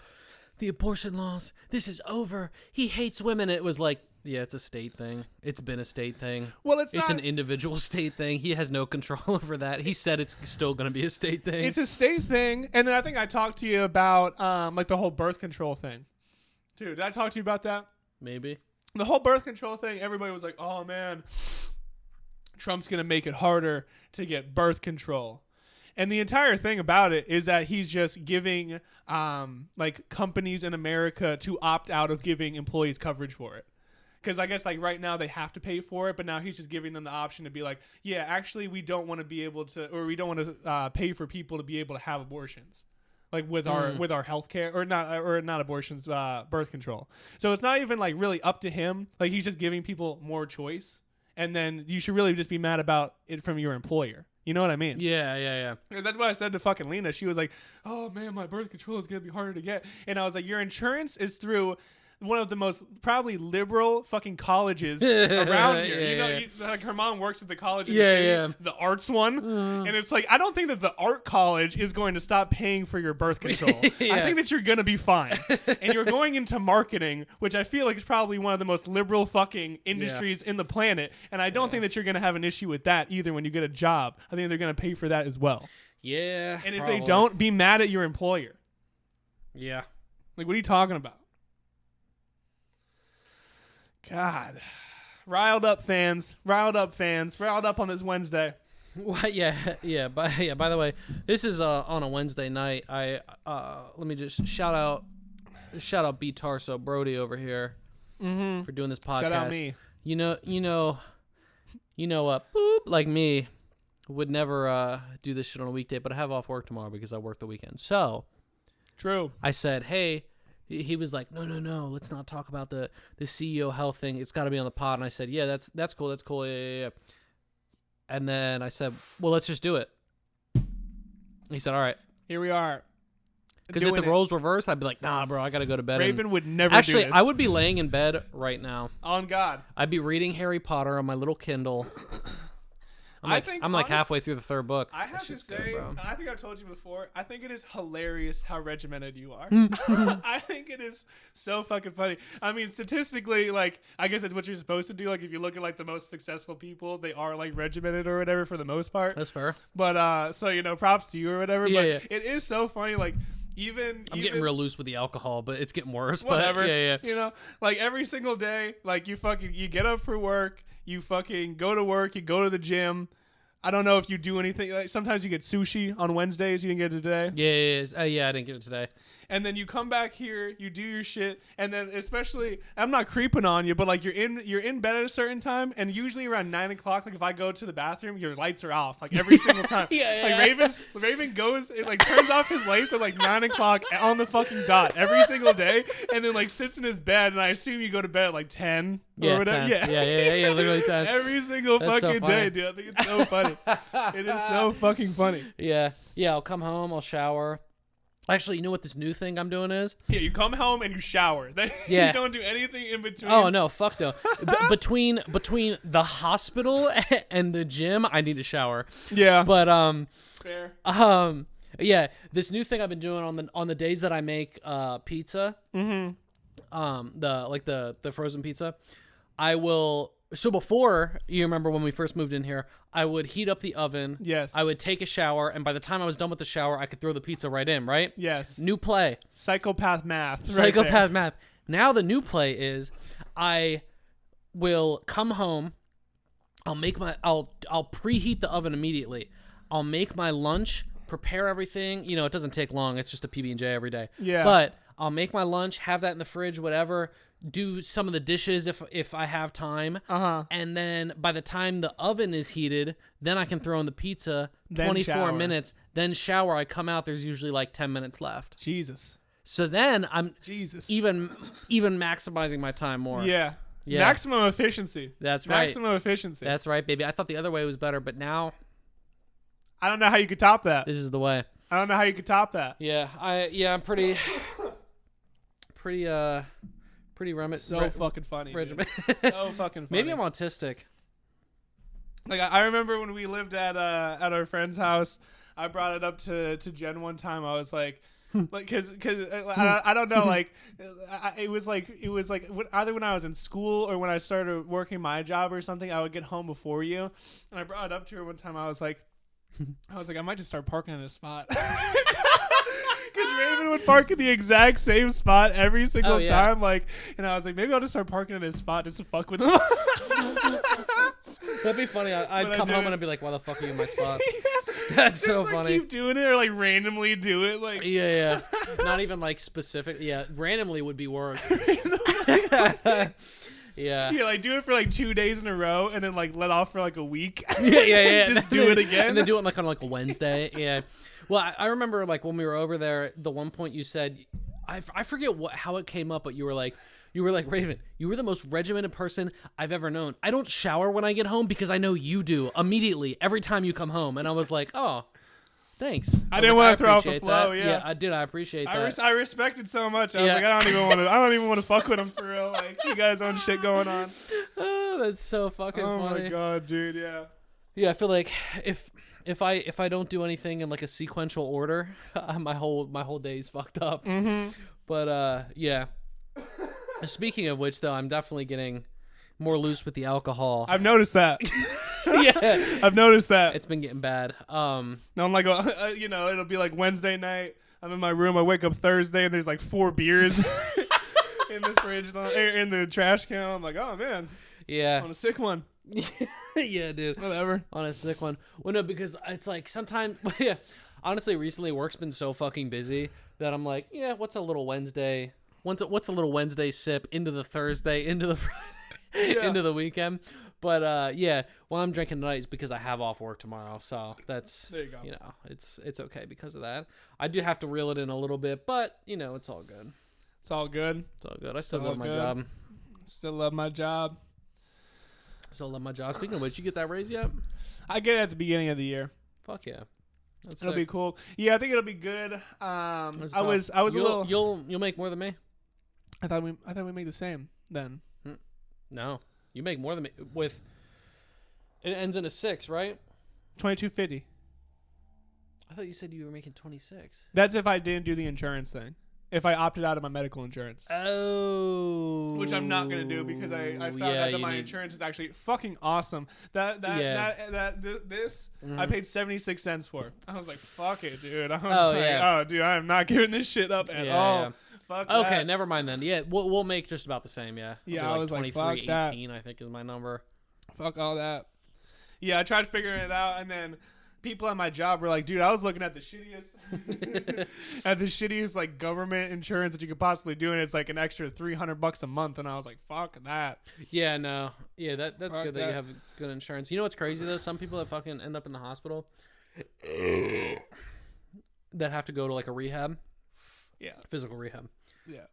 the abortion laws, this is over. He hates women. It was like, yeah, it's a state thing. It's been a state thing.
Well, it's
an individual state thing. He has no control over that. He said it's still going to be a state thing.
It's a state thing. And then I think I talked to you about like the whole birth control thing. Dude, did I talk to you about that?
Maybe.
The whole birth control thing, everybody was like, oh, man, Trump's going to make it harder to get birth control. And the entire thing about it is that he's just giving like companies in America to opt out of giving employees coverage for it. Because I guess like right now they have to pay for it, but now he's just giving them the option to be like, yeah, actually we don't want to be able to, or we don't want to pay for people to be able to have abortions, like with our health care or not abortions, birth control. So it's not even like really up to him. Like he's just giving people more choice, and then you should really just be mad about it from your employer. You know what I mean?
Yeah.
That's what I said to fucking Lena. She was like, oh man, my birth control is going to be harder to get. And I was like, your insurance is through one of the most probably liberal fucking colleges around here. You know, like her mom works at the college in the city, the arts one. And it's like, I don't think that the art college is going to stop paying for your birth control. I think that you're going to be fine. And you're going into marketing, which I feel like is probably one of the most liberal fucking industries in the planet. And I don't think that you're going to have an issue with that either when you get a job. I think they're going to pay for that as well.
Yeah.
And if they don't, be mad at your employer.
Yeah.
Like, what are you talking about? God, riled up fans, riled up on this Wednesday.
Well, yeah. By the way, this is on a Wednesday night. I let me just shout out B Tarso Brody over here. for doing this podcast.
Shout out me.
Boop, like me, would never do this shit on a weekday, but I have off work tomorrow because I work the weekend. So,
true.
I said, hey, he was like, no, let's not talk about the CEO health thing. It's got to be on the pod. And I said, yeah, that's cool. Yeah. And then I said, well, let's just do it. He said, all right.
Here we are.
Because if the roles reversed, I'd be like, nah, bro, I got to go to bed.
Raven would never
actually,
do this.
I would be laying in bed right now.
On God.
I'd be reading Harry Potter on my little Kindle. I'm like halfway through the third book.
I have to say, I think I've told you before, I think it is hilarious how regimented you are. I think it is so fucking funny. I mean, statistically, like, I guess that's what you're supposed to do. Like, if you look at, like, the most successful people, they are, like, regimented or whatever for the most part.
That's fair.
But, so, props to you or whatever.
Yeah,
but it is so funny, like, I'm
getting real loose with the alcohol, but it's getting worse.
Whatever.
But yeah.
Like every single day, like you get up for work, you fucking go to work, you go to the gym. I don't know if you do anything. Like sometimes you get sushi on Wednesdays. You didn't get it today.
Yeah, I didn't get it today.
And then you come back here, you do your shit, and then especially, I'm not creeping on you, but like you're in bed at a certain time, and usually around 9 o'clock, like if I go to the bathroom, your lights are off, like every single time. Raven goes, it like turns off his lights at like 9 o'clock on the fucking dot every single day, and then like sits in his bed, and I assume you go to bed at like 10 or whatever.
10. Yeah, literally 10.
Every single
That's
fucking day, dude. I think it's so funny. It is so fucking funny.
Yeah, I'll come home, I'll shower. Actually, you know what this new thing I'm doing is?
Yeah, you come home and you shower. You don't do anything in between.
Oh no, fuck no. between the hospital and the gym, I need to shower.
Yeah.
But
fair.
Yeah, this new thing I've been doing on the days that I make pizza.
Mm-hmm.
The frozen pizza, I will. So before, you remember when we first moved in here, I would heat up the oven.
Yes.
I would take a shower, and by the time I was done with the shower, I could throw the pizza right in, right?
Yes.
New play.
Psychopath math.
Psychopath math. Now the new play is I will come home, I'll preheat the oven immediately. I'll make my lunch, prepare everything. It doesn't take long. It's just a PB&J every day.
Yeah.
But I'll make my lunch, have that in the fridge, whatever. Do some of the dishes if I have time. And then by the time the oven is heated, then I can throw in the pizza.
Then
24
shower.
minutes. Then shower. I come out. There's usually like 10 minutes left.
Jesus.
So then I'm even maximizing my time more.
Yeah.
Yeah.
Maximum efficiency.
That's right.
Maximum efficiency.
That's right, baby. I thought the other way was better, but now
I don't know how you could top that.
this is the way.
I don't know how you could top that.
Yeah, I'm pretty
So fucking funny.
regimen.
So fucking funny.
Maybe I'm autistic.
Like I remember when we lived at our friend's house, I brought it up to Jen one time. I was like, because I don't know, like it was like either when I was in school or when I started working my job or something, I would get home before you. And I brought it up to her one time. I was like, I might just start parking in this spot. Because Raven would park in the exact same spot every single time. Like, and I was like, maybe I'll just start parking in his spot just to fuck with him.
That'd be funny. I'd come home and I'd be like, why the fuck are you in my spot?
Yeah.
That's so
like,
funny.
Keep doing it or like randomly do it. Like,
yeah. Not even like specific. Yeah, randomly would be worse. Yeah.
Yeah, like do it for like 2 days in a row and then like let off for like a week.
Yeah.
Just do it again.
And then do it like on like a Wednesday. Yeah. Well, I remember like when we were over there, the one point you said, I forget how it came up, but you were like, Raven, you were the most regimented person I've ever known. I don't shower when I get home because I know you do immediately every time you come home. And I was like, oh, thanks.
I didn't want to throw off the flow.
That.
Yeah,
I did. I appreciate that.
I respect it so much. I was like, I don't even want to fuck with him for real. Like, you guys own shit going on.
Oh, that's so fucking funny.
Oh my god, dude. Yeah.
Yeah, I feel like if I don't do anything in like a sequential order, my whole day's fucked up.
Mm-hmm.
But yeah. Speaking of which, though, I'm definitely getting more loose with the alcohol.
I've noticed that.
Yeah,
I've noticed that.
It's been getting bad.
I'm like, it'll be like Wednesday night. I'm in my room. I wake up Thursday and there's like 4 beers in the fridge, in the trash can. I'm like, oh man.
Yeah.
On a sick one.
Yeah, dude.
Whatever.
On a sick one. Well, no, because it's like sometimes. Yeah. Honestly, recently work's been so fucking busy that I'm like, yeah, what's a little Wednesday what's a little Wednesday sip into the Thursday, into the Friday, into the weekend. But yeah, well, I'm drinking tonight is because I have off work tomorrow, so that's
there you go.
You know, it's okay because of that. I do have to reel it in a little bit, but you know, it's all good.
It's all good.
It's all good. I still love my job.
Still love my job.
Still love my job. Speaking of which, you get that raise yet?
I get it at the beginning of the year.
Fuck yeah.
It'll be cool. Yeah, I think it'll be good. I was a little.
You'll make more than me.
I thought we make the same then.
No, you make more than me. With it ends in a 6, right?
22.50.
I thought you said you were making 26.
That's if I didn't do the insurance thing. If I opted out of my medical insurance.
Oh.
Which I'm not going to do because I found out that my insurance is actually fucking awesome. This I paid 76 cents for. I was like, fuck it, dude. I was dude, I am not giving this shit up at all. Yeah. Fuck
okay,
that.
Never mind then. Yeah, we'll make just about the same, yeah.
Yeah, I was like, fuck
18,
that.
I think is my number.
Fuck all that. Yeah, I tried figuring it out, and then people at my job were like, dude, I was looking at the shittiest like government insurance that you could possibly do, and it's like an extra $300 a month, and I was like, fuck that.
Yeah, no. Yeah, that's
fuck
good that you have good insurance. You know what's crazy though? Some people that fucking end up in the hospital that have to go to like a rehab.
Yeah.
Physical rehab.
Yeah.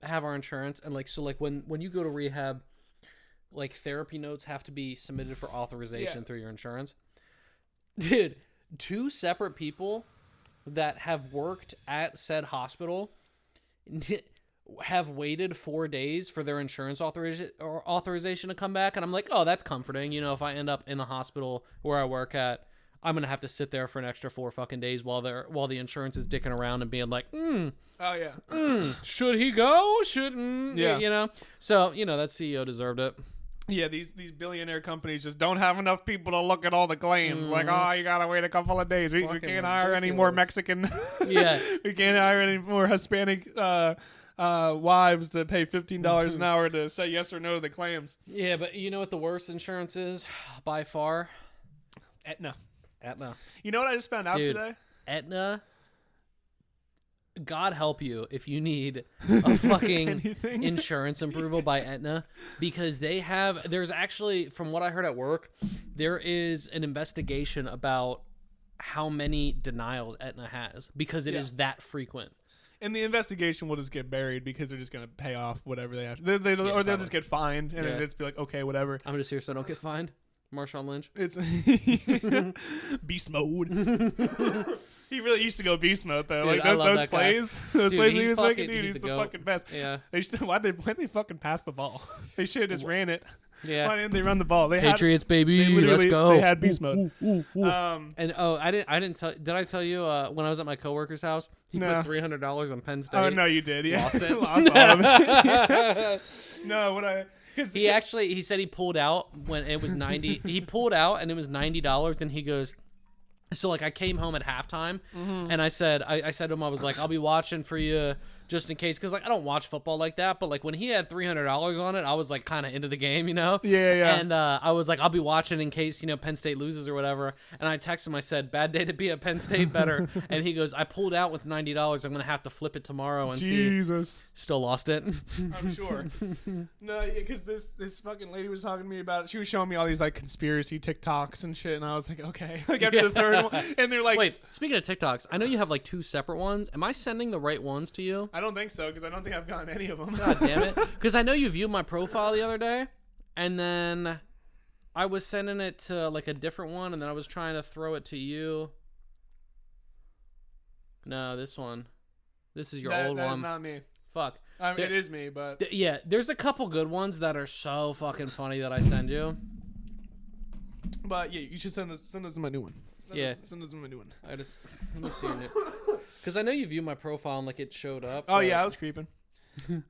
Have our insurance, and like, so like when you go to rehab, like therapy notes have to be submitted for authorization through your insurance. Dude, 2 separate people that have worked at said hospital have waited 4 days for their insurance authorization to come back, and I'm like, oh, that's comforting. You know, if I end up in the hospital where I work at, I'm gonna have to sit there for an extra 4 fucking days while the insurance is dicking around and being like, should he go? Shouldn't?
Yeah.
You know. So you know that CEO deserved it.
Yeah, these billionaire companies just don't have enough people to look at all the claims. Like, oh, you gotta wait a couple of days. We can't hire any more Mexican.
Yeah,
we can't hire any more Hispanic wives to pay $15 an hour to say yes or no to the claims.
Yeah, but you know what the worst insurance is by far?
Aetna.
You
know what I just found out today?
Aetna. God help you if you need a fucking insurance approval by Aetna, because there's actually, from what I heard at work, there is an investigation about how many denials Aetna has because it is that frequent.
And the investigation will just get buried because they're just going to pay off whatever they have. Or they'll just get fined and it'll just be like, okay, whatever.
I'm just here so I don't get fined. Marshawn Lynch.
It's beast mode. He really used to go beast mode though.
Dude,
like those plays, those plays he was making, dude, he's the fucking best.
Yeah.
Why'd they fucking pass the ball? They should have just ran it.
Yeah.
Why didn't they run the ball?
Patriots, baby. Let's go.
They had beast mode.
And I didn't tell. Did I tell you when I was at my coworker's house? He put $300 on Penn State.
Oh no, you did. Yeah.
Lost it.
Lost all of it. No,
He said he pulled out when it was 90. He pulled out and it was $90, and he goes. So like I came home at halftime, and I said to him, I was like, I'll be watching for you just in case, because like I don't watch football like that, but like when he had $300 on it, I was like kind of into the game, you know.
Yeah.
And I was like, I'll be watching in case Penn State loses or whatever. And I texted him, I said, bad day to be a Penn State bettor. And he goes, I pulled out with $90. I'm gonna have to flip it tomorrow and see. Still lost it.
I'm sure. No, because this fucking lady was talking to me about it. She was showing me all these like conspiracy TikToks and shit, and I was like, okay. Like after the third one, and they're like,
wait. Speaking of TikToks, I know you have like 2 separate ones. Am I sending the right ones to you?
I don't think so, because I don't think I've gotten any of them.
God damn it. Because I know you viewed my profile the other day, and then I was sending it to like a different one, and then I was trying to throw it to you. No, this one. This is your old one.
That is not me.
Fuck.
I mean, it is me, but...
Yeah, there's a couple good ones that are so fucking funny that I send you.
But yeah, you should send us to my new one. Send us to my new one.
Let me see it. Because I know you viewed my profile and like it showed up.
Oh yeah, I was creeping. It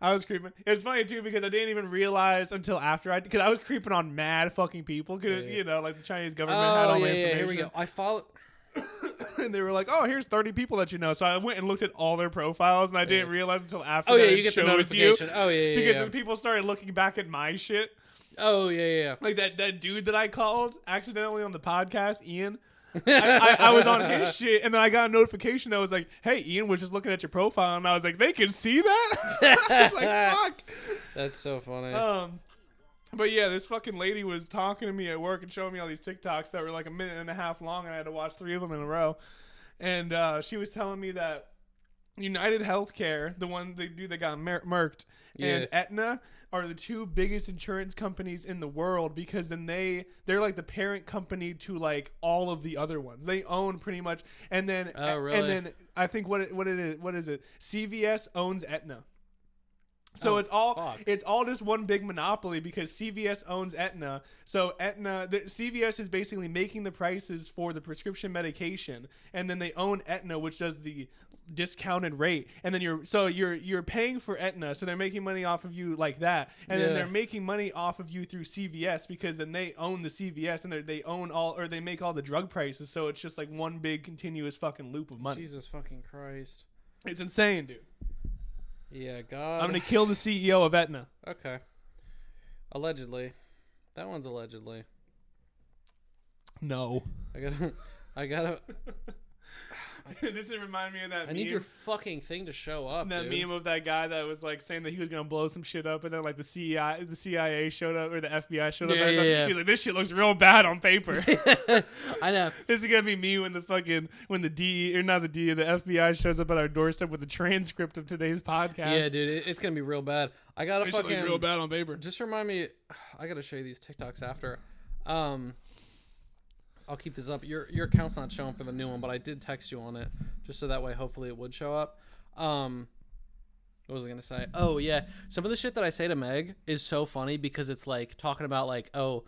was funny too because I didn't even realize until after because I was creeping on mad fucking people. Cause you know, like the Chinese government had all my information.
Here we go. I followed.
And they were like, "Oh, here's 30 people that you know." So I went and looked at all their profiles, and I didn't realize until after.
Oh
that
yeah, you get the notification.
Because then people started looking back at my shit.
Oh yeah.
Like that dude that I called accidentally on the podcast, Ian. I was on his shit, and then I got a notification that was like, "Hey, Ian was just looking at your profile," and I was like, "They can see that?" I was like, "Fuck."
That's so funny.
But yeah, this fucking lady was talking to me at work and showing me all these TikToks that were like a minute and a half long, and I had to watch 3 of them in a row. And she was telling me that United Healthcare, the dude that got murked, and Aetna are the 2 biggest insurance companies in the world, because then they're like the parent company to like all of the other ones. They own pretty much, and then
really?
and then I think what is it? CVS owns Aetna. So it's all just one big monopoly, because CVS owns Aetna. So CVS is basically making the prices for the prescription medication, and then they own Aetna, which does the discounted rate. And then you're paying for Aetna, so they're making money off of you like that, and then they're making money off of you through CVS, because then they own the CVS, and they make all the drug prices. So it's just like one big continuous fucking loop of money.
Jesus fucking Christ!
It's insane, dude.
Yeah, God.
I'm gonna kill the CEO of Aetna.
Okay. Allegedly. That one's allegedly.
No.
I gotta.
This remind me of that meme.
I need your fucking thing to show up,
that
dude.
meme of that guy that was like saying that he was gonna blow some shit up, and then like the CIA showed up, or the FBI showed up.
Yeah.
He was like, "This shit looks real bad on paper."
I know.
This is gonna be me when the FBI shows up at our doorstep with the transcript of today's podcast.
Yeah, dude, it's gonna be real bad. I gotta
this shit looks real bad on paper.
Just remind me. I gotta show you these TikToks after. I'll keep this up. Your account's not showing for the new one, but I did text you on it, just so that way hopefully it would show up. What was I gonna say? Oh yeah, some of the shit that I say to Meg is so funny, because it's like talking about like, tell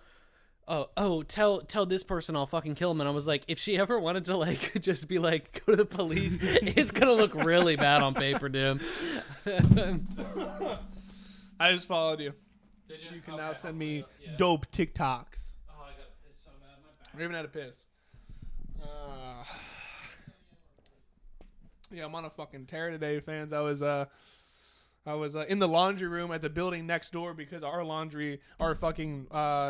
this person I'll fucking kill him, and I was like, if she ever wanted to like just be like, go to the police, it's gonna look really bad on paper, dude.
I just followed you.
Did you?
You can now send me dope TikToks. I even had a piss. Yeah, I'm on a fucking tear today, fans. I was in the laundry room at the building next door, because our fucking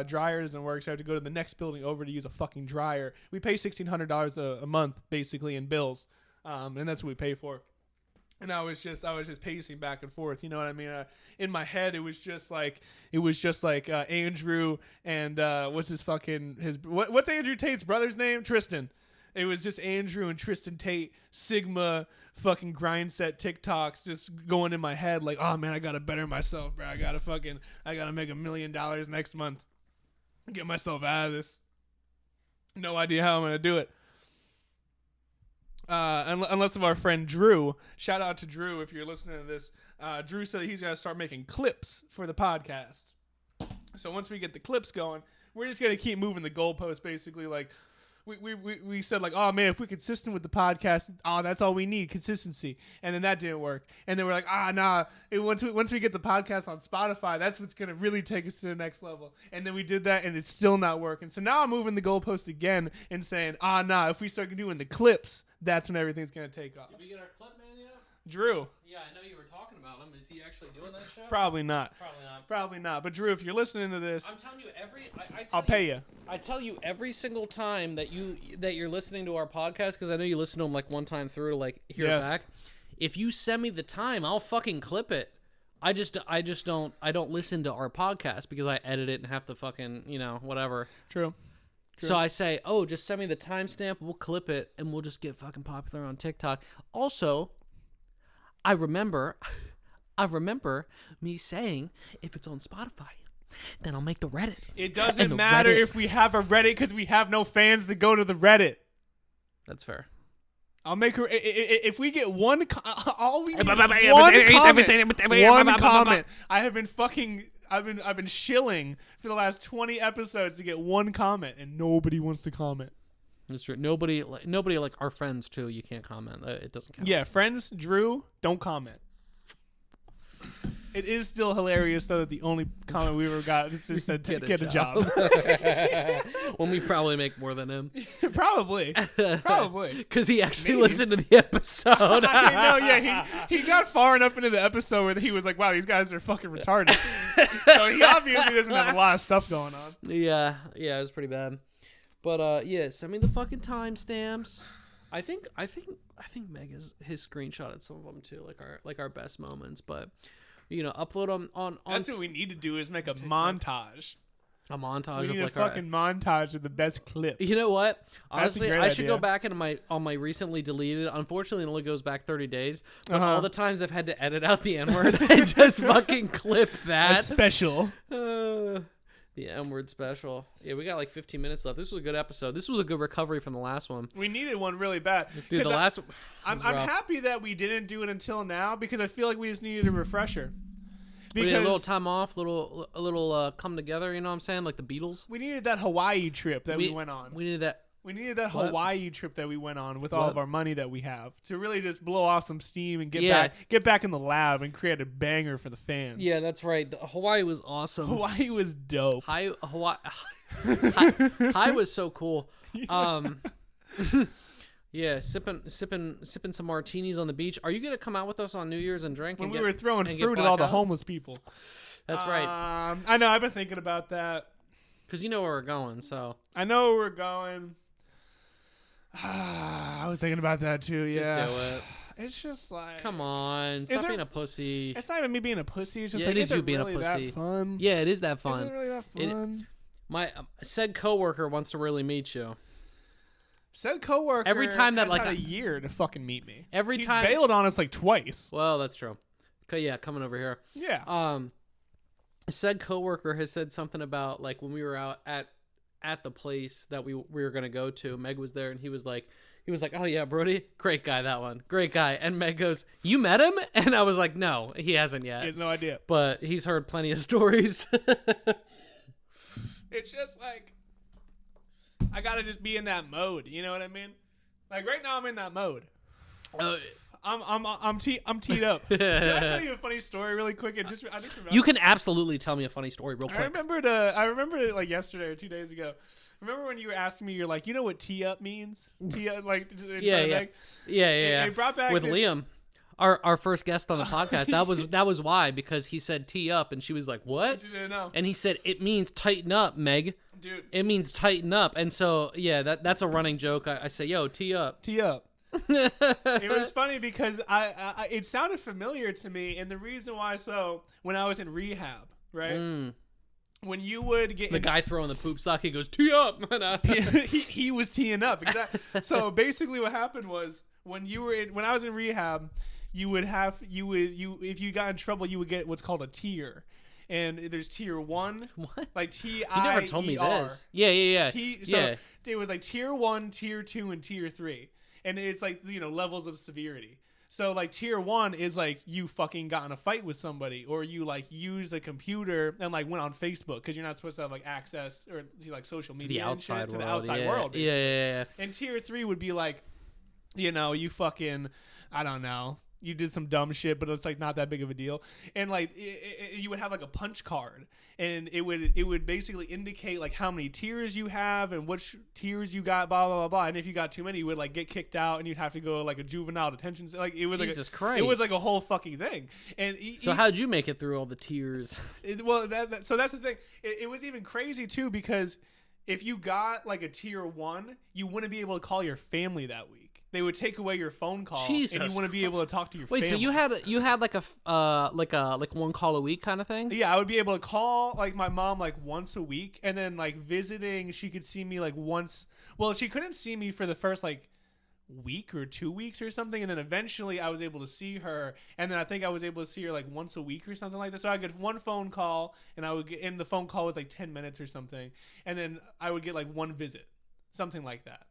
dryer doesn't work, so I have to go to the next building over to use a fucking dryer. We pay $1,600 a month basically in bills, and that's what we pay for. And I was just pacing back and forth. You know what I mean? In my head, it was just like Andrew and what's Andrew Tate's brother's name? Tristan. It was just Andrew and Tristan Tate, Sigma, fucking grind set TikToks just going in my head like, oh man, I gotta better myself, bro. I gotta make $1 million next month. Get myself out of this. No idea how I'm gonna do it. Unless of our friend Drew. Shout out to Drew if you're listening to this. Drew said that he's gonna start making clips for the podcast. So once we get the clips going, we're just gonna keep moving the goalposts. Basically, like we said, like, oh man, if we're consistent with the podcast, that's all we need, consistency. And then that didn't work. And then we're like, nah. Once we get the podcast on Spotify, that's what's gonna really take us to the next level. And then we did that, and it's still not working. So now I'm moving the goalpost again and saying, nah, if we start doing the clips, that's when everything's gonna take off.
Did we get our clip man yet?
Drew.
Yeah, I know you were talking about him. Is he actually doing that show?
Probably not. But Drew, if you're listening to this,
I'm telling you
I'll pay you.
I tell you every single time that you're listening to our podcast, because I know you listen to them like one time through to like hear it back. If you send me the time, I'll fucking clip it. I don't listen to our podcast because I edit it and have to fucking, whatever.
True.
So I say, just send me the timestamp, we'll clip it, and we'll just get fucking popular on TikTok. Also, I remember me saying, if it's on Spotify, then I'll make the Reddit.
It doesn't matter if we have a Reddit, because we have no fans to go to the Reddit.
That's fair.
I'll make her. If we get one, all we need is one comment. I have been fucking. I've been shilling for the last 20 episodes to get one comment, and nobody wants to comment.
That's true. Nobody like our friends too. You can't comment. It doesn't count.
Yeah, friends, Drew, don't comment. It is still hilarious though that the only comment we ever got is just said get a job.
When we probably make more than him.
Probably.
Because he actually listened to the episode.
He got far enough into the episode where he was like, wow, these guys are fucking retarded. So he obviously doesn't have a lot of stuff going on.
Yeah, it was pretty bad. But yeah, send me the fucking timestamps. I think Meg his screenshotted some of them too, like our best moments. But upload them on.
That's what we need to do is make a montage.
A montage
we
of
need
like
a fucking montage of the best clips.
You know what? Honestly, I should
idea.
go back into my recently deleted. Unfortunately, it only goes back 30 days. But all the times I've had to edit out the N-word and just fucking clip that.
A special.
The M-word special. Yeah, we got like 15 minutes left. This was a good episode. This was a good recovery from the last one.
We needed one really bad.
Dude, the last one.
I'm happy that we didn't do it until now because I feel like we just needed a refresher.
We need a little time off, a little come together, you know what I'm saying? Like the Beatles.
We needed that Hawaii trip that we went on.
We needed that.
We needed that Hawaii trip that we went on with all of our money that we have to really just blow off some steam and get back in the lab and create a banger for the fans.
Yeah, that's right. Hawaii was awesome.
Hawaii was dope.
Hawaii was so cool. Yeah, sipping some martinis on the beach. Are you gonna come out with us on New Year's and drink?
When we were throwing fruit at all the homeless people.
That's right.
I know. I've been thinking about that.
Because you know where we're going, so.
I know where we're going. I was thinking about that too. Yeah.
Just do it.
It's just like.
Come on, stop being a pussy.
It's not even me being a pussy. It's just
it is you being
really
a pussy.
That fun?
Yeah, it is that fun.
Is it really that fun?
My said coworker wants to really meet you.
Said coworker
every time that
has had a year to fucking meet me. He's bailed on us like twice.
Well, that's true. Okay, yeah, coming over here.
Yeah.
Said coworker has said something about like when we were out at the place that we were gonna go to. Meg was there, and he was like, "Oh yeah, Brody, great guy, that one, great guy." And Meg goes, "You met him?" And I was like, "No, he hasn't yet.
He has no idea,
but he's heard plenty of stories."
It's just like. I gotta just be in that mode. You know what I mean? Like right now, I'm in that mode. I'm teed up. Can I tell you a funny story really quick? I just remember.
You can absolutely tell me a funny story real quick.
I remember it like yesterday or 2 days ago. Remember when you were asking me? You're like, you know what tee up means? Tee up, like
yeah.
It brought back
with Liam. Our first guest on the podcast, that was why, because he said tee up and she was like, "What?"
You didn't know.
And he said it means tighten up, Meg.
Dude.
It means tighten up. And so yeah, that's a running joke. I say, "Yo, tee up."
Tee up. It was funny because I it sounded familiar to me, and the reason why when I was in rehab, right? When you would get
the guy throwing the poop sock, he goes tee up.
he was teeing up. Exactly. So basically, what happened was when I was in rehab. If you got in trouble, you would get what's called a tier. And there's tier 1.
What?
Like T-I-E-R.
You never told me this. Yeah.
So it was like tier 1, tier 2, and tier 3. And it's like, levels of severity. So like tier 1 is like you fucking got in a fight with somebody, or you like used a computer and like went on Facebook, because you're not supposed to have like access or like social media
to the outside
world. Basically.
Yeah.
And tier 3 would be like, you fucking, I don't know. You did some dumb shit, but it's like not that big of a deal. And like you would have like a punch card, and it would basically indicate like how many tiers you have and which tiers you got, blah blah blah blah. And if you got too many, you would like get kicked out, and you'd have to go like a juvenile detention. Like it was
Jesus Christ.
It was like a whole fucking thing. And
so how'd you make it through all the tiers?
So that's the thing. It was even crazy too, because if you got like a tier 1, you wouldn't be able to call your family that week. They would take away your phone call, and you wouldn't be able to talk to your family.
Wait, so you had like a one call a week kind of thing?
Yeah, I would be able to call like my mom like once a week, and then like visiting, she could see me like once. Well, she couldn't see me for the first like week or 2 weeks or something, and then eventually I was able to see her, and then I think I was able to see her like once a week or something like that. So I get one phone call, and I would get, and the phone call was like 10 minutes or something, and then I would get like one visit, something like that.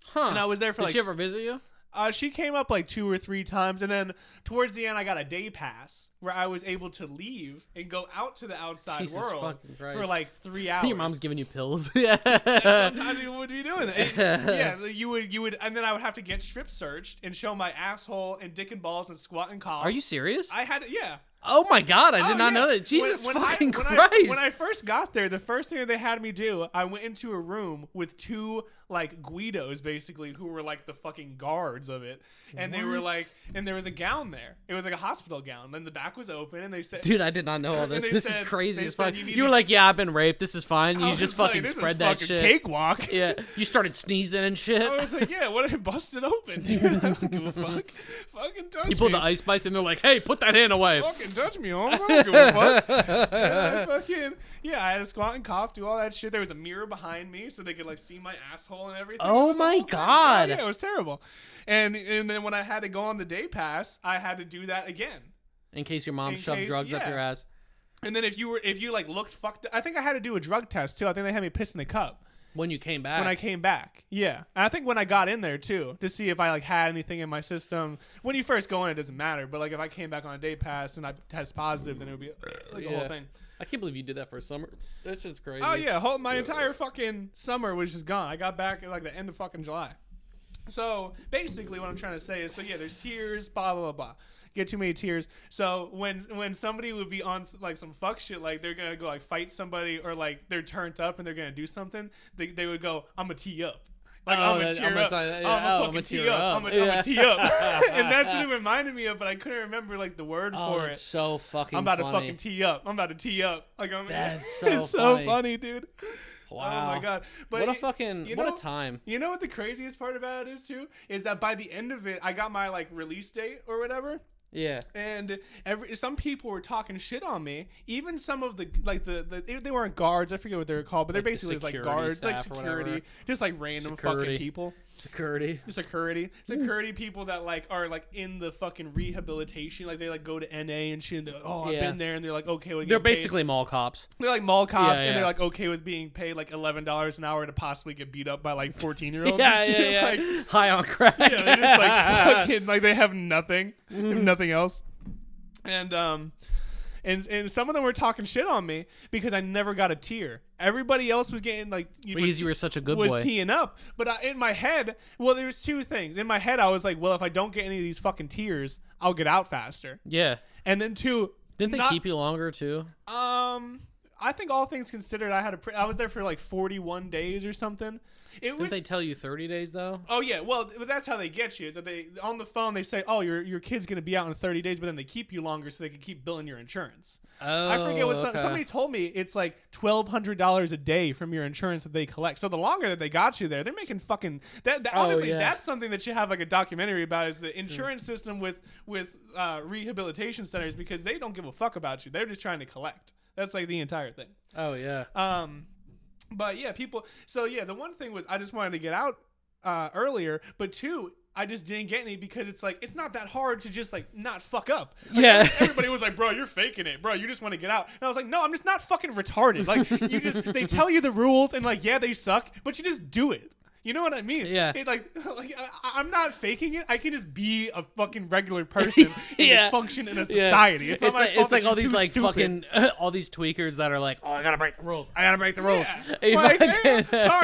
Huh.
And I was there for
Did she ever visit you?
She came up like 2 or 3 times, and then towards the end, I got a day pass where I was able to leave and go out to the outside world for like 3 hours.
Your mom's giving you pills. Yeah.
Sometimes you would be doing it. Yeah, you would, and then I would have to get strip searched and show my asshole and dick and balls and squat and cough.
Are you serious?
I had, yeah.
Oh my God, I did not know that. Jesus fucking Christ.
When I first got there, the first thing that they had me do, I went into a room with two like Guidos basically who were like the fucking guards of it. And they were like, and there was a gown there. It was like a hospital gown. Then the back was open and they said,
dude, I did not know all this. This is crazy as fuck. You were
to,
like, yeah, I've been raped. This is fine. You just fucking
like,
spread that shit.
Cakewalk.
Yeah. You started sneezing and shit.
I was like, yeah, what if I busted open? Dude, I don't give a fuck. Fucking touch me.
You pulled the ice spice and they're like, hey, put that hand away.
Fucking touch me, I don't give a fuck. I had to squat and cough, do all that shit. There was a mirror behind me so they could like see my asshole and everything.
Oh my God.
Yeah, it was terrible. And then when I had to go on the day pass, I had to do that again.
In case your mom shoved drugs up your ass.
And then if you like looked fucked up, I think I had to do a drug test too. I think they had me piss in the cup.
When you came back?
When I came back, yeah. And I think when I got in there too, to see if I like had anything in my system. When you first go in, it doesn't matter. But like if I came back on a day pass and I test positive, then it would be like the whole thing.
I can't believe you did that for a summer. That's just crazy.
Oh yeah, my entire fucking summer was just gone. I got back at like the end of fucking July. So basically, what I'm trying to say is, there's tiers, blah blah blah. Get too many tears. So when somebody would be on like some fuck shit, like they're gonna go like fight somebody or like they're turned up and they're gonna do something, they would go, I'm a tee up. Like I'm a tear up. I'm a fucking tee up. I'm a tee up. And that's what it reminded me of, but I couldn't remember like the word for it.
It's so fucking.
I'm about to fucking tee up. I'm about to tee up. Like
that's so
it's so funny, dude.
Wow.
Oh my God. But
what a fucking what a time.
You know what the craziest part about it is too? Is that by the end of it, I got my like release date or whatever.
Yeah.
And some people were talking shit on me. Even some of the like they weren't guards. I forget what they were called, but they're basically like guards, like security, just like random fucking people.
Security
people that like are like in the fucking rehabilitation. Like they like go to NA and shit. And they're like, I've been there, and they're like okay with.
They're basically mall cops.
They're like mall cops, and they're like okay with being paid like $11 an hour to possibly get beat up by like 14-year-olds.
Yeah.
Like,
high on crack.
Yeah, they're just like fucking like they have nothing. Nothing else. And some of them were talking shit on me because I never got a tier. Everybody else was getting like
because you were such a good boy.
Was teeing up, but in my head, well, there was two things. In my head, I was like, well, if I don't get any of these fucking tiers, I'll get out faster.
Yeah.
And then two,
didn't they keep you longer too?
I think all things considered, I was there for like 41 days or something.
Didn't they tell you 30 days though?
Oh yeah, well that's how they get you. Is that they on the phone they say, oh your kid's gonna be out in 30 days, but then they keep you longer so they can keep billing your insurance.
Oh,
I forget what somebody told me. It's like $1,200 a day from your insurance that they collect. So the longer that they got you there, they're making fucking that honestly, that's something that you have like a documentary about is the insurance system with rehabilitation centers because they don't give a fuck about you. They're just trying to collect. That's like the entire thing.
Oh yeah.
But yeah, people. So yeah, the one thing was I just wanted to get out earlier, but two, I just didn't get any because it's like it's not that hard to just like not fuck up. Like, everybody was like, "Bro, you're faking it, bro. You just want to get out." And I was like, "No, I'm just not fucking retarded. Like they tell you the rules and like yeah, they suck, but you just do it." You know what I mean?
Yeah.
I'm not faking it. I can just be a fucking regular person and just function in a society.
It's like all these like stupid. Fucking all these tweakers that are like, oh, I gotta break the rules.
Sorry,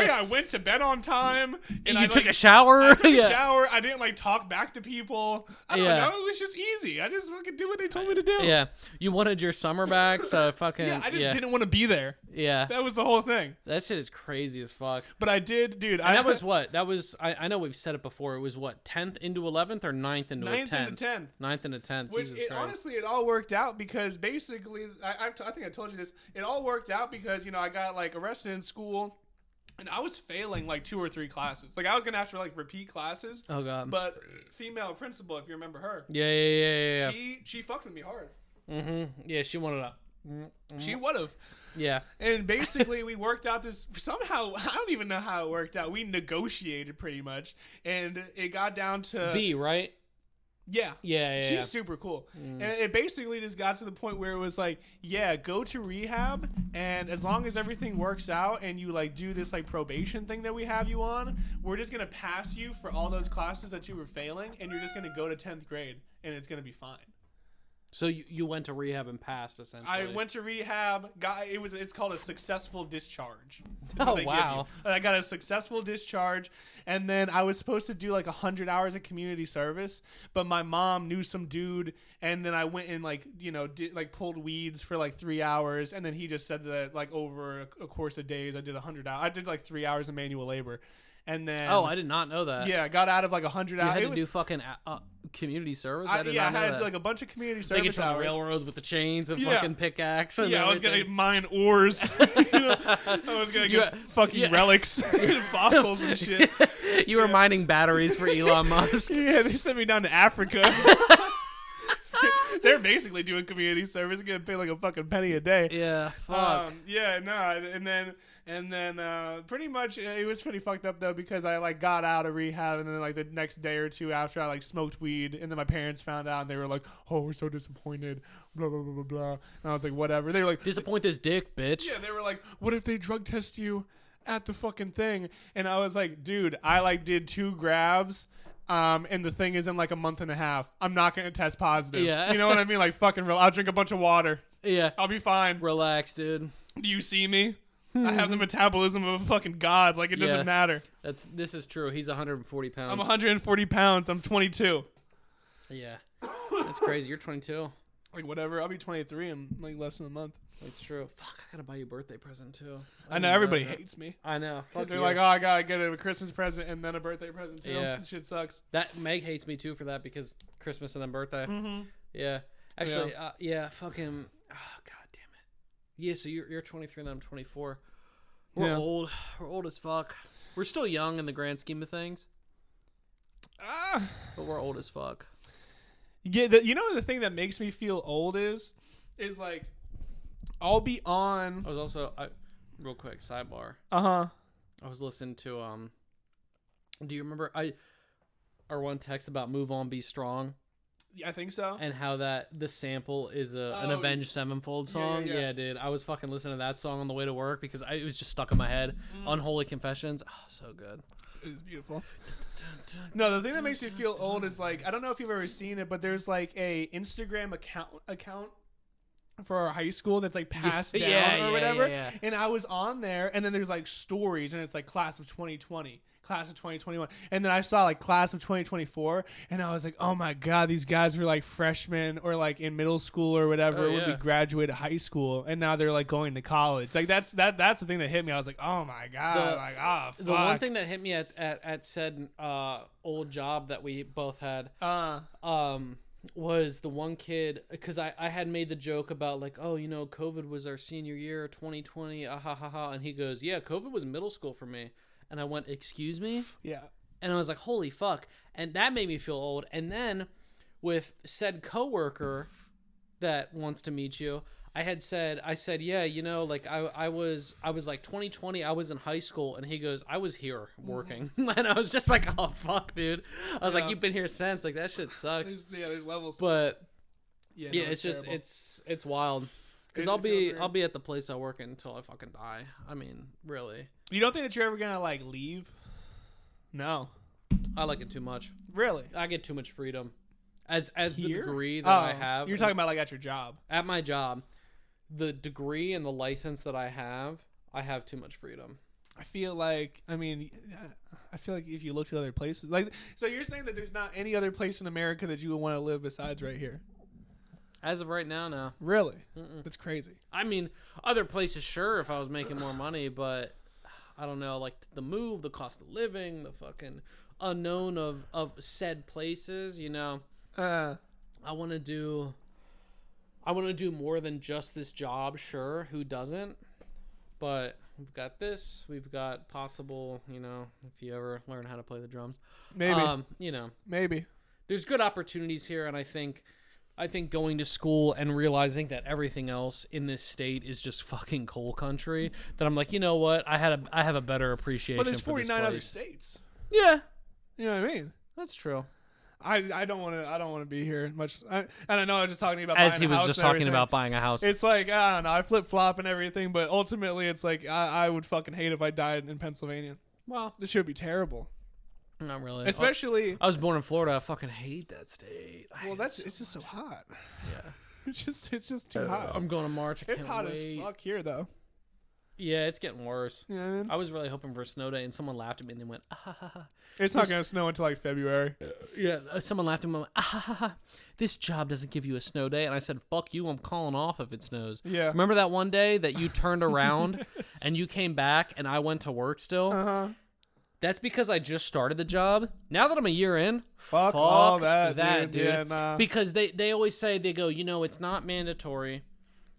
I went to bed on time.
And you took a shower.
I took a shower. I didn't like talk back to people. I don't know. It was just easy. I just fucking did what they told me to do.
Yeah. You wanted your summer back, so fucking.
Yeah, I just didn't want to be there.
Yeah.
That was the whole thing.
That shit is crazy as fuck.
But I did, dude.
That was I know we've said it before. It was what 10th into 11th or 9th into 10th.
9th into 10th.
9th into 10th.
Which honestly, it all worked out because basically, I think I told you this. It all worked out because I got like arrested in school, and I was failing like 2 or 3 classes. Like I was gonna have to like repeat classes.
Oh god.
But female principal, if you remember her.
Yeah.
She fucked with me hard.
Mm-hmm. Yeah, she wanted up. Mm-hmm.
She would have.
Yeah.
And basically we worked out this somehow. I don't even know how it worked out. We negotiated pretty much, and it got down to
B, right?
Yeah. She's super cool. And it basically just got to the point where it was like, yeah, go to rehab, and as long as everything works out and you like do this like probation thing that we have you on, we're just going to pass you for all those classes that you were failing, and you're just going to go to 10th grade and it's going to be fine.
So you went to rehab and passed, essentially.
I went to rehab. It's called a successful discharge.
Oh, wow.
I got a successful discharge, and then I was supposed to do like 100 hours of community service, but my mom knew some dude, and then I went and pulled weeds for like 3 hours, and then he just said that like over a course of days I did 100 hours. I did like 3 hours of manual labor. And then,
I did not know that.
Yeah, I got out of like 100 hours.
You had to do fucking community service? I
had like a bunch of community service
hours.
Like
railroads with the chains and fucking pickaxe. And
I was going to mine ores. I was going to get fucking relics and fossils and shit.
You were mining batteries for Elon Musk.
Yeah, they sent me down to Africa. They're basically doing community service, getting paid like a fucking penny a day.
Yeah, fuck.
And then pretty much it was pretty fucked up though, because I like got out of rehab, and then like the next day or two after I like smoked weed, and then my parents found out, and they were like, "Oh, we're so disappointed," blah blah blah blah blah. And I was like, "Whatever." They were like,
"Disappoint this dick, bitch."
Yeah, they were like, "What if they drug test you at the fucking thing?" And I was like, "Dude, I like did 2 grabs." And the thing is in like a month and a half. I'm not going to test positive.
Yeah.
You know what I mean? Like fucking real. I'll drink a bunch of water.
Yeah.
I'll be fine.
Relax, dude.
Do you see me? I have the metabolism of a fucking god. Like it doesn't matter.
This is true. He's 140 pounds.
I'm 140 pounds. I'm 22.
Yeah. That's crazy. You're 22.
Like whatever. I'll be 23 in like less than a month.
That's true. Fuck, I gotta buy you a birthday present too.
I know everybody hates me.
I know. Fuck.
They're like, oh, I gotta get a Christmas present and then a birthday present too.
Yeah.
This shit sucks.
That Meg hates me too for that, because Christmas and then birthday.
Mm-hmm.
Yeah. Actually, fucking. Oh, god damn it. Yeah. So you're 23 and I'm 24. We're old. We're old as fuck. We're still young in the grand scheme of things. But we're old as fuck.
Yeah. You know the thing that makes me feel old is like, I'll be on.
I was also real quick sidebar.
I
was listening to do you remember our one text about Move On Be Strong?
Yeah, I think so.
And how that the sample is an Avenged Sevenfold song. Yeah, dude. I was fucking listening to that song on the way to work because it was just stuck in my head. Unholy Confessions. Oh, so good.
It is beautiful. No, the thing that makes me feel old is like, I don't know if you've ever seen it, but there's like a Instagram account for our high school that's like passed down or whatever.
Yeah.
And I was on there, and then there's like stories, and it's like class of 2020, class of 2021, and then I saw like class of 2024, and I was like, oh my god, these guys were like freshmen or like in middle school or whatever when we graduated high school, and now they're like going to college. Like that's the thing that hit me. I was like, oh my god, fuck.
The one thing that hit me at said old job that we both had was the one kid, because I had made the joke about like, oh, you know, COVID was our senior year, 2020, and he goes, yeah, COVID was middle school for me. And I went, excuse me? Yeah. And I was like, holy fuck. And that made me feel old. And then with said coworker that wants to meet you, I said, yeah, you know, like I was like 2020, I was in high school, and he goes, I was here working. And I was just like, oh fuck, dude. I was like, you've been here since, like that shit sucks.
There's levels.
But it's just terrible. It's wild. Because I'll be at the place I work until I fucking die. I mean, really.
You don't think that you're ever gonna like leave? No.
I like it too much.
Really?
I get too much freedom. As the degree that I have.
You're talking about like at your job.
At my job. The degree and the license that I have too much freedom.
I feel like if you looked at other places, like, so you're saying that there's not any other place in America that you would want to live besides right here?
As of right now, no.
Really? That's crazy.
I mean, other places, sure, if I was making more money, but I don't know, like the move, the cost of living, the fucking unknown of said places, you know. I want to do more than just this job, sure, who doesn't? But we've got this, we've got possible, you know, if you ever learn how to play the drums.
Maybe.
You know.
Maybe. There's
good opportunities here, and I think going to school and realizing that everything else in this state is just fucking coal country, that I'm like, you know what? I have a better appreciation.
But there's 49 other states.
Yeah.
You know what I mean?
That's true.
I don't want to be here much. And I know I was just talking about
as he was just talking about buying a house.
It's like, I don't know, I flip flop and everything, but ultimately it's like I would fucking hate if I died in Pennsylvania.
Well,
this should be terrible.
Not really.
Especially.
I was born in Florida. I fucking hate that state.
It's just so hot.
Yeah.
it's just too hot.
I'm going to March.
It's hot as fuck here though.
Yeah, it's getting worse.
You know what I mean?
I was really hoping for a snow day, and someone laughed at me and they went, ah, ha, ha.
It's not gonna snow until like February.
Yeah, someone laughed at me and went, ah, ha, ha. This job doesn't give you a snow day. And I said, fuck you, I'm calling off if it snows.
Yeah.
Remember that one day that you turned around and you came back and I went to work still?
Uh-huh.
That's because I just started the job. Now that I'm a year in,
fuck all that dude.
dude.
Yeah, nah.
Because they always say, they go, it's not mandatory.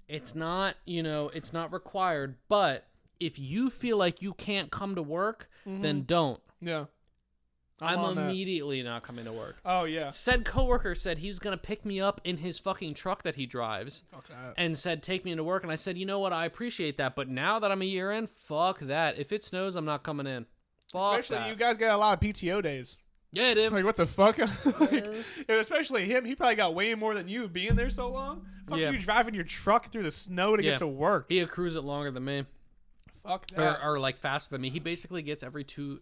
It's not, it's not required. But if you feel like you can't come to work, then don't.
Yeah.
I'm immediately not coming to work.
Oh, yeah.
Said coworker said he was going to pick me up in his fucking truck that he drives.
Fuck that.
And said, take me into work. And I said, you know what? I appreciate that. But now that I'm a year in, fuck that. If it snows, I'm not coming in. Fuck
Especially
that.
you guys got a lot of PTO days.
Yeah, dude.
Like, what the fuck? And especially him. He probably got way more than you being there so long. Fuck you driving your truck through the snow to get to work.
He accrues it longer than me.
Fuck that.
Or like faster than me. He basically gets every 2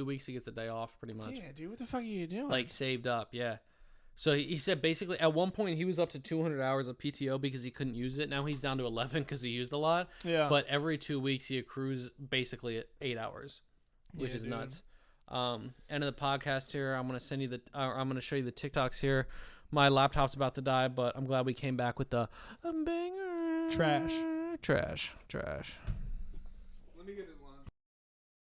weeks he gets a day off pretty much.
Yeah, dude, what the fuck are you doing?
Like saved up, yeah. So he said basically at one point he was up to 200 hours of PTO because he couldn't use it. Now he's down to 11 because he used a lot.
Yeah.
But every 2 weeks he accrues basically at 8 hours, which is nuts. End of the podcast here. I'm gonna send you I'm gonna show you the TikToks here. My laptop's about to die, but I'm glad we came back with the banger.
Trash.
Trash.
Let me get it.